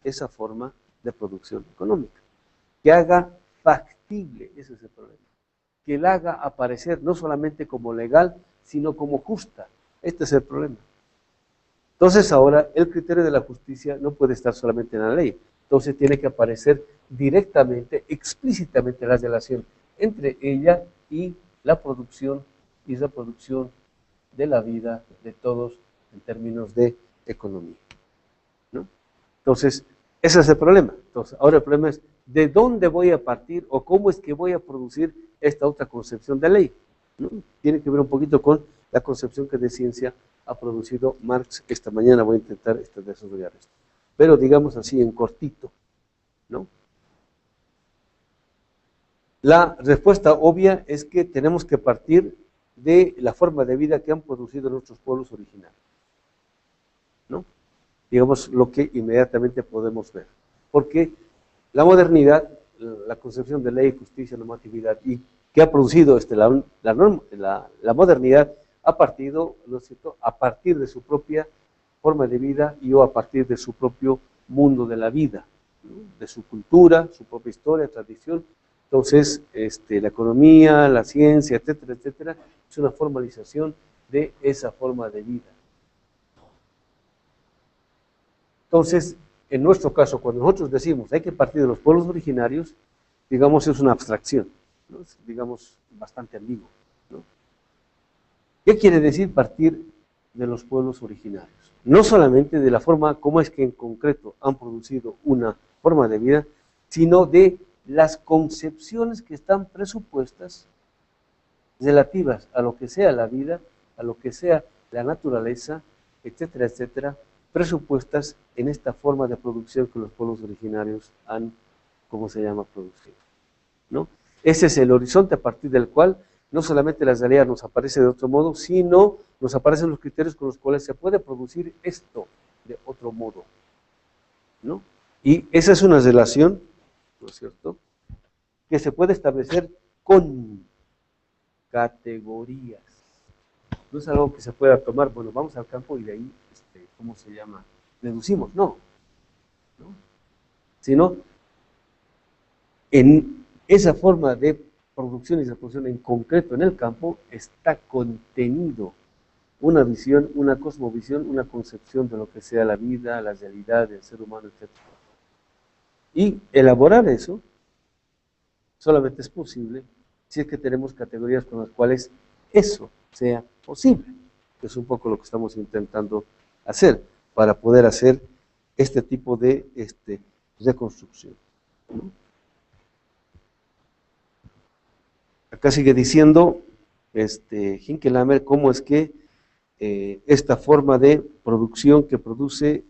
esa forma de producción económica, que haga factible, ese es el problema, que la haga aparecer no solamente como legal, sino como justa. Este es el problema. Entonces ahora el criterio de la justicia no puede estar solamente en la ley, entonces tiene que aparecer directamente, explícitamente la relación entre ella y la producción y reproducción de la vida de todos en términos de economía, ¿no? Entonces, ese es el problema. Entonces, ahora el problema es, ¿de dónde voy a partir o cómo es que voy a producir esta otra concepción de ley? ¿No? Tiene que ver un poquito con la concepción que de ciencia ha producido Marx. Esta mañana voy a intentar desarrollar esto. Pero digamos así en cortito, ¿no? La respuesta obvia es que tenemos que partir de la forma de vida que han producido nuestros pueblos originarios, ¿no? Digamos lo que inmediatamente podemos ver. Porque la modernidad, la concepción de ley, justicia, normatividad, y que ha producido la modernidad, ha partido, ¿no es cierto?, a partir de su propia forma de vida y o a partir de su propio mundo de la vida, ¿no?, de su cultura, su propia historia, tradición. Entonces, la economía, la ciencia, etcétera, etcétera, es una formalización de esa forma de vida. Entonces, en nuestro caso, cuando nosotros decimos hay que partir de los pueblos originarios, digamos, es una abstracción, ¿no? Es, digamos, bastante ambiguo, ¿no? ¿Qué quiere decir partir de los pueblos originarios? No solamente de la forma como es que en concreto han producido una forma de vida, sino de las concepciones que están presupuestas relativas a lo que sea la vida, a lo que sea la naturaleza, etcétera, etcétera, presupuestas en esta forma de producción que los pueblos originarios han, ¿cómo se llama?, producido, ¿no? Ese es el horizonte a partir del cual no solamente la realidad nos aparece de otro modo, sino nos aparecen los criterios con los cuales se puede producir esto de otro modo, ¿no? Y esa es una relación, ¿no es cierto?, que se puede establecer con categorías. No es algo que se pueda tomar, bueno, vamos al campo y de ahí, ¿cómo se llama?, deducimos, no, ¿no? Sino en esa forma de producción y reproducción en concreto en el campo está contenido una visión, una cosmovisión, una concepción de lo que sea la vida, la realidad del ser humano, etc. Y elaborar eso solamente es posible si es que tenemos categorías con las cuales eso sea posible, que es un poco lo que estamos intentando hacer para poder hacer este tipo de reconstrucción, ¿no? Acá sigue diciendo Hinckelhammer cómo es que esta forma de producción que produce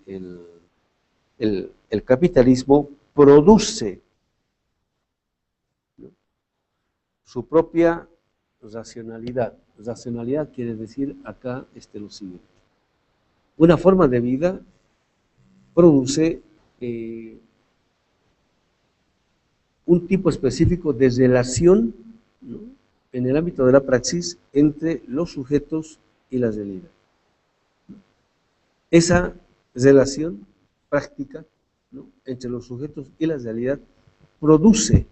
el capitalismo produce, ¿no?, su propia racionalidad. Racionalidad quiere decir acá lo siguiente. Una forma de vida produce un tipo específico de relación, ¿no?, en el ámbito de la praxis entre los sujetos y la realidad. Esa relación práctica, ¿no?, entre los sujetos y la realidad produce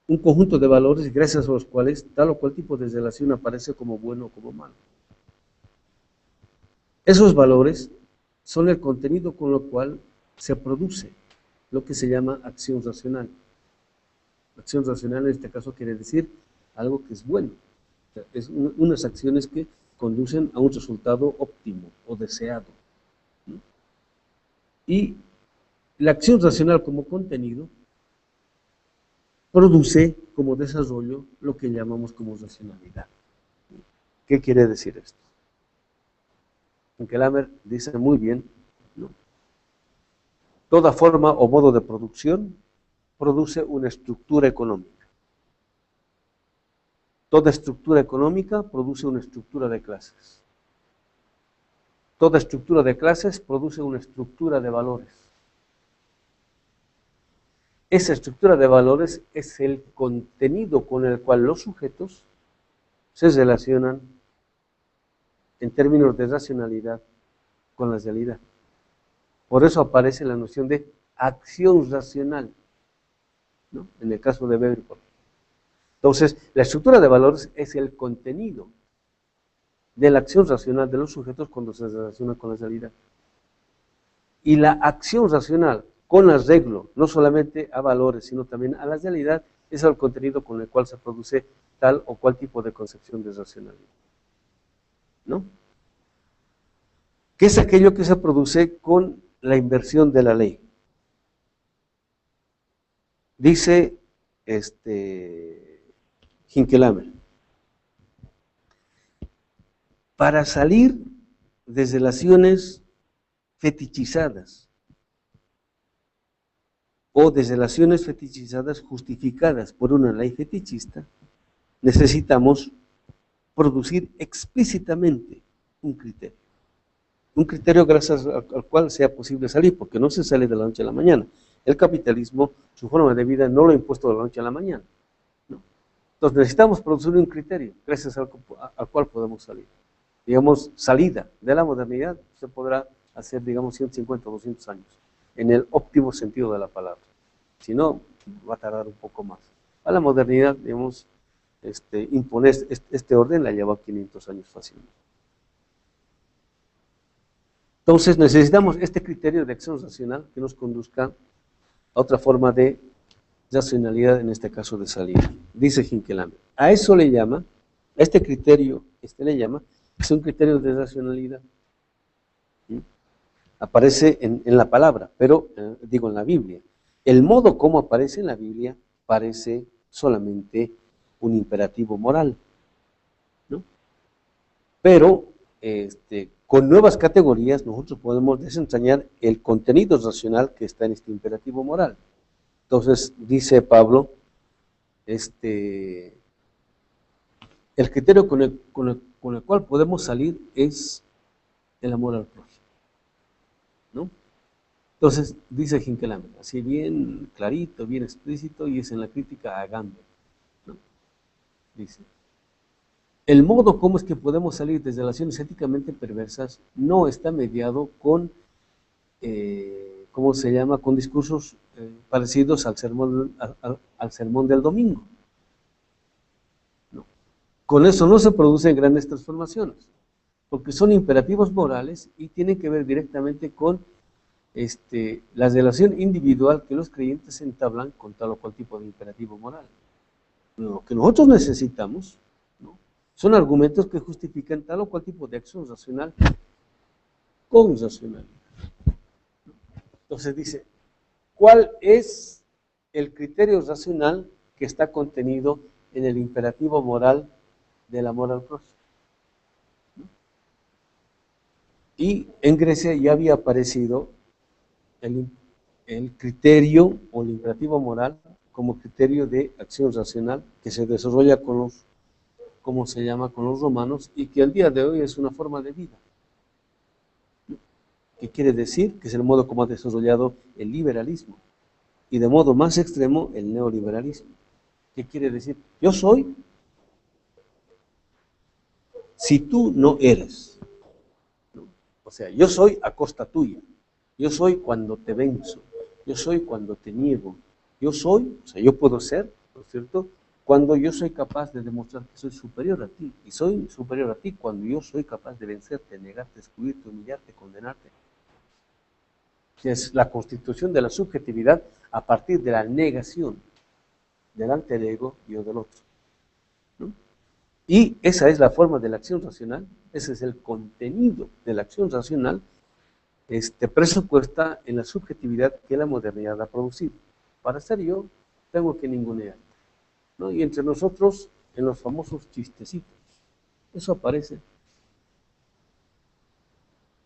un conjunto de valores gracias a los cuales tal o cual tipo de relación aparece como bueno o como malo. Esos valores son el contenido con lo cual se produce lo que se llama acción racional. Acción racional en este caso quiere decir algo que es bueno. O sea, es unas acciones que conducen a un resultado óptimo o deseado, ¿no? Y la acción racional como contenido produce como desarrollo lo que llamamos como racionalidad. ¿Qué quiere decir esto? Hinckelhammer dice muy bien, ¿no?, toda forma o modo de producción produce una estructura económica. Toda estructura económica produce una estructura de clases. Toda estructura de clases produce una estructura de valores. Esa estructura de valores es el contenido con el cual los sujetos se relacionan en términos de racionalidad con la realidad. Por eso aparece la noción de acción racional, ¿no? En el caso de Weber. Entonces, la estructura de valores es el contenido de la acción racional de los sujetos cuando se relaciona con la realidad. Y la acción racional con arreglo, no solamente a valores, sino también a la realidad, es el contenido con el cual se produce tal o cual tipo de concepción de racionalidad, ¿no? ¿Qué es aquello que se produce con la inversión de la ley? Dice Hinckelhammer, para salir de relaciones fetichizadas o de relaciones fetichizadas justificadas por una ley fetichista, necesitamos producir explícitamente un criterio gracias al cual sea posible salir, porque no se sale de la noche a la mañana. El capitalismo, su forma de vida, no lo ha impuesto de la noche a la mañana, ¿no? Entonces necesitamos producir un criterio gracias al cual podemos salir. Digamos, salida de la modernidad se podrá hacer, digamos, 150 o 200 años, en el óptimo sentido de la palabra. Si no, va a tardar un poco más. A la modernidad, digamos, imponer este orden la lleva 500 años fácilmente. Entonces necesitamos este criterio de acción racional que nos conduzca a otra forma de racionalidad, en este caso de salida. Dice Hinckelhammer, a eso le llama, a este criterio, le llama, es un criterio de racionalidad. ¿Sí? Aparece en la palabra, pero digo en la Biblia. El modo como aparece en la Biblia parece solamente un imperativo moral, ¿no? Pero con nuevas categorías nosotros podemos desentrañar el contenido racional que está en este imperativo moral. Entonces dice Pablo, el criterio con el cual podemos salir es el amor al prójimo, ¿no? Entonces dice Hinckelhammer, así bien clarito, bien explícito, y es en la crítica a Gambe, ¿no? Dice, el modo como es que podemos salir de relaciones éticamente perversas no está mediado con, ¿cómo se llama?, con discursos parecidos al sermón del domingo. No. Con eso no se producen grandes transformaciones, porque son imperativos morales y tienen que ver directamente con la relación individual que los creyentes entablan con tal o cual tipo de imperativo moral. Lo que nosotros necesitamos, ¿no?, son argumentos que justifican tal o cual tipo de acción racional con racionalidad. Entonces dice, ¿cuál es el criterio racional que está contenido en el imperativo moral del amor al prójimo? Y en Grecia ya había aparecido el criterio o el imperativo moral como criterio de acción racional que se desarrolla con los, ¿cómo se llama?, con los romanos, y que al día de hoy es una forma de vida. ¿Qué quiere decir? Que es el modo como ha desarrollado el liberalismo, y de modo más extremo el neoliberalismo. ¿Qué quiere decir? Yo soy si tú no eres, ¿no? O sea, yo soy a costa tuya, yo soy cuando te venzo, yo soy cuando te niego, yo soy, o sea, yo puedo ser, ¿no es cierto?, cuando yo soy capaz de demostrar que soy superior a ti, y soy superior a ti cuando yo soy capaz de vencerte, negarte, excluirte, humillarte, condenarte. Es la constitución de la subjetividad a partir de la negación del alter ego y o del otro, ¿no? Y esa es la forma de la acción racional, ese es el contenido de la acción racional presupuesta en la subjetividad que la modernidad ha producido. Para ser yo, tengo que ningunear, ¿no? Y entre nosotros, en los famosos chistecitos, eso aparece,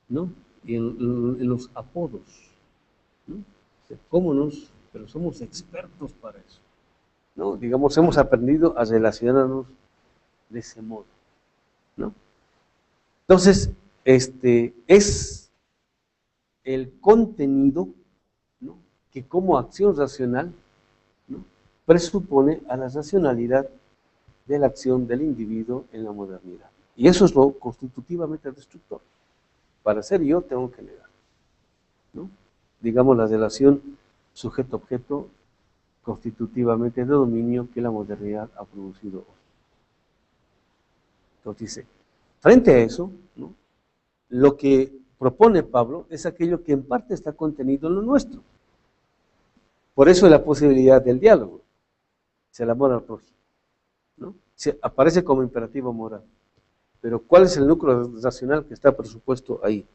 ¿no? Y en los apodos, ¿no? ¿Cómo nos? Pero somos expertos para eso, ¿no? Digamos, hemos aprendido a relacionarnos de ese modo, ¿no? Entonces, es el contenido, ¿no?, que como acción racional, ¿no?, presupone a la racionalidad de la acción del individuo en la modernidad. Y eso es lo constitutivamente destructor. Para ser yo tengo que negar, ¿no?, digamos, la relación sujeto-objeto constitutivamente de dominio que la modernidad ha producido hoy. Entonces dice, frente a eso, ¿no?, lo que propone Pablo es aquello que en parte está contenido en lo nuestro. Por eso es la posibilidad del diálogo. Es el amor al prójimo, ¿no? Aparece como imperativo moral. Pero ¿cuál es el núcleo racional que está presupuesto ahí?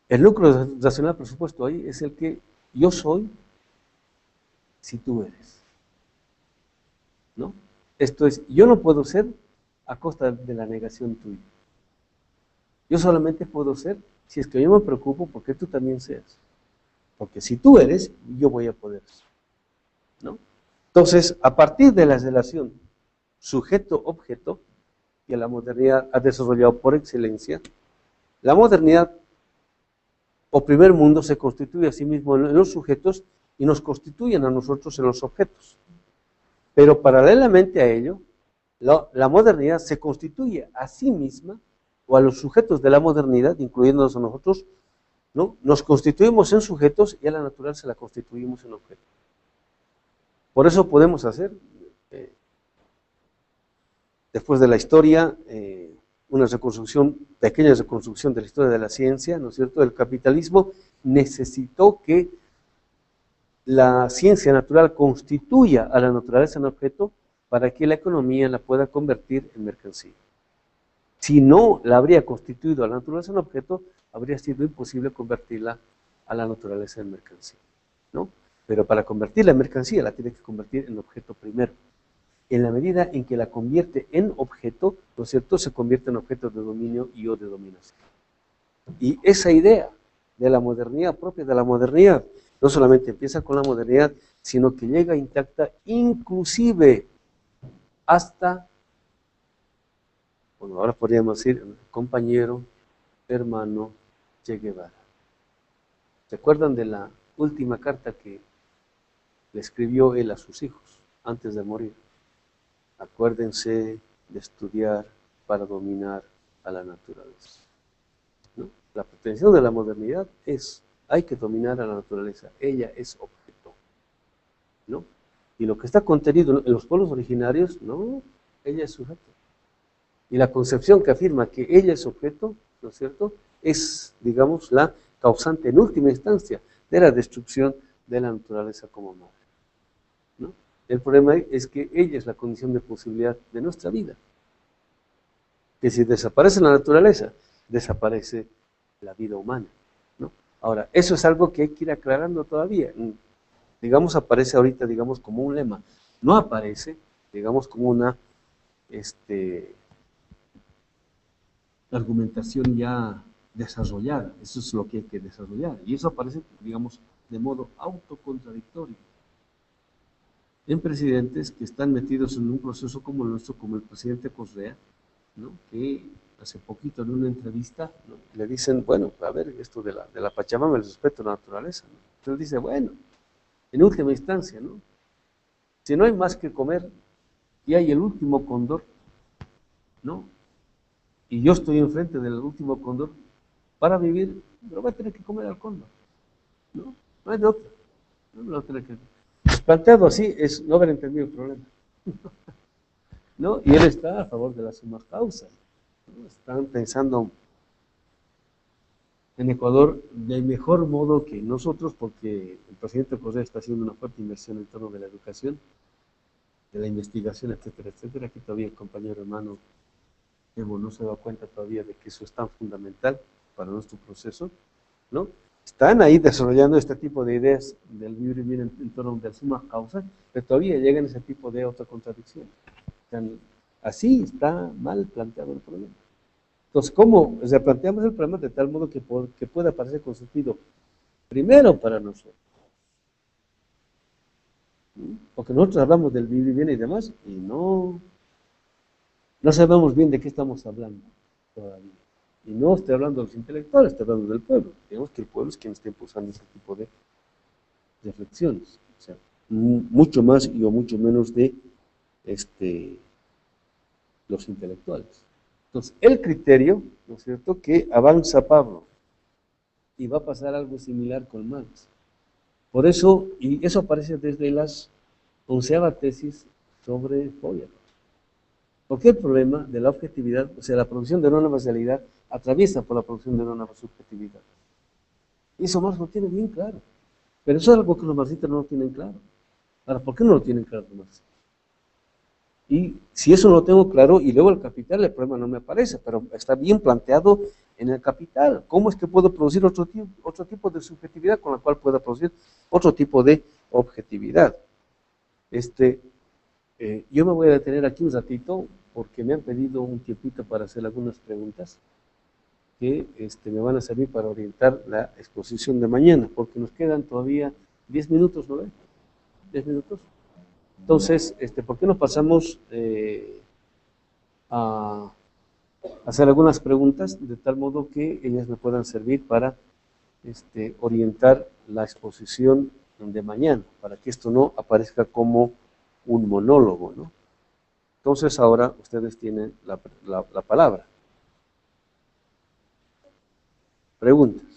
El núcleo racional presupuesto ahí es el que yo soy si tú eres, ¿no? Esto es, yo no puedo ser a costa de la negación tuya. Yo solamente puedo ser si es que yo me preocupo porque tú también seas. Porque si tú eres, yo voy a poder ser, ¿no? Entonces, a partir de la relación sujeto-objeto, que la modernidad ha desarrollado por excelencia, la modernidad o primer mundo se constituye a sí mismo en los sujetos y nos constituyen a nosotros en los objetos. Pero paralelamente a ello, la modernidad se constituye a sí misma o a los sujetos de la modernidad, incluyéndonos a nosotros, ¿no? Nos constituimos en sujetos y a la naturaleza la constituimos en objetos. Por eso podemos hacer, después de la historia, una reconstrucción, pequeña reconstrucción de la historia de la ciencia, ¿no es cierto? El capitalismo necesitó que la ciencia natural constituya a la naturaleza en objeto para que la economía la pueda convertir en mercancía. Si no la habría constituido a la naturaleza en objeto, habría sido imposible convertirla a la naturaleza en mercancía, ¿no? Pero para convertirla en mercancía la tiene que convertir en objeto primero. En la medida en que la convierte en objeto, ¿no es cierto?, se convierte en objeto de dominio y o de dominación. Y esa idea de la modernidad, propia de la modernidad, no solamente empieza con la modernidad, sino que llega intacta inclusive hasta, bueno, ahora podríamos decir, compañero, hermano Che Guevara. ¿Se acuerdan de la última carta que le escribió él a sus hijos antes de morir? Acuérdense de estudiar para dominar a la naturaleza, ¿no? La pretensión de la modernidad es, hay que dominar a la naturaleza, ella es objeto, ¿no? Y lo que está contenido en los pueblos originarios, no, ella es sujeto. Y la concepción que afirma que ella es objeto, ¿no es cierto?, es, digamos, la causante en última instancia de la destrucción de la naturaleza como madre, ¿no? El problema es que ella es la condición de posibilidad de nuestra vida. Que si desaparece la naturaleza, desaparece la vida humana, ¿no? Ahora, eso es algo que hay que ir aclarando todavía. Digamos, aparece ahorita, digamos, como un lema. No aparece, digamos, como una argumentación ya desarrollada. Eso es lo que hay que desarrollar. Y eso aparece, digamos, de modo autocontradictorio en presidentes que están metidos en un proceso como el nuestro, como el presidente Correa, ¿no?, que hace poquito en una entrevista, ¿no?, le dicen, bueno, a ver, esto de la Pachamama, el respeto a la naturaleza, ¿no? Entonces dice, bueno, en última instancia, ¿no?, si no hay más que comer y hay el último cóndor, ¿no?, y yo estoy enfrente del último cóndor, para vivir, pero voy a tener que comer al cóndor, ¿no? No hay de otra, no lo voy a tener que... Planteado así es no haber entendido el problema, ¿no? Y él está a favor de la suma causa, ¿no? Están pensando en Ecuador de mejor modo que nosotros, porque el presidente Correa está haciendo una fuerte inversión en torno de la educación, de la investigación, etcétera, etcétera. Aquí todavía el compañero hermano Evo no se da cuenta todavía de que eso es tan fundamental para nuestro proceso, ¿no? Están ahí desarrollando este tipo de ideas del vivir bien en torno de la suma causa, pero todavía llegan ese tipo de autocontradicción. Así está mal planteado el problema. Entonces, ¿cómo replanteamos el problema de tal modo que pueda parecer con sentido? Primero para nosotros, Porque nosotros hablamos del vivir bien y demás, y no sabemos bien de qué estamos hablando todavía. Y no estoy hablando de los intelectuales, estoy hablando del pueblo. Digamos que el pueblo es quien está impulsando ese tipo de reflexiones. O sea, mucho más y o mucho menos de este, los intelectuales. Entonces, el criterio, ¿no es cierto?, que avanza Pablo, y va a pasar algo similar con Marx. Por eso, y eso aparece desde las 11ª tesis sobre Feuerbach. Porque el problema de la objetividad, o sea, la producción de una nueva realidad, atraviesa por la producción de una nueva subjetividad. Y eso Marx lo tiene bien claro. Pero eso es algo que los marxistas no lo tienen claro. Ahora, ¿por qué no lo tienen claro los marxistas? Y si eso no lo tengo claro, y luego el capital, el problema no me aparece, pero está bien planteado en el capital. ¿Cómo es que puedo producir otro tipo de subjetividad con la cual pueda producir otro tipo de objetividad? Yo me voy a detener aquí un ratito porque me han pedido un tiempito para hacer algunas preguntas que me van a servir para orientar la exposición de mañana, porque nos quedan todavía 10 minutos, ¿no ven? 10 minutos. Entonces, ¿por qué no pasamos a hacer algunas preguntas de tal modo que ellas me puedan servir para orientar la exposición de mañana, para que esto no aparezca como un monólogo, ¿no? Entonces ahora ustedes tienen la palabra. Preguntas.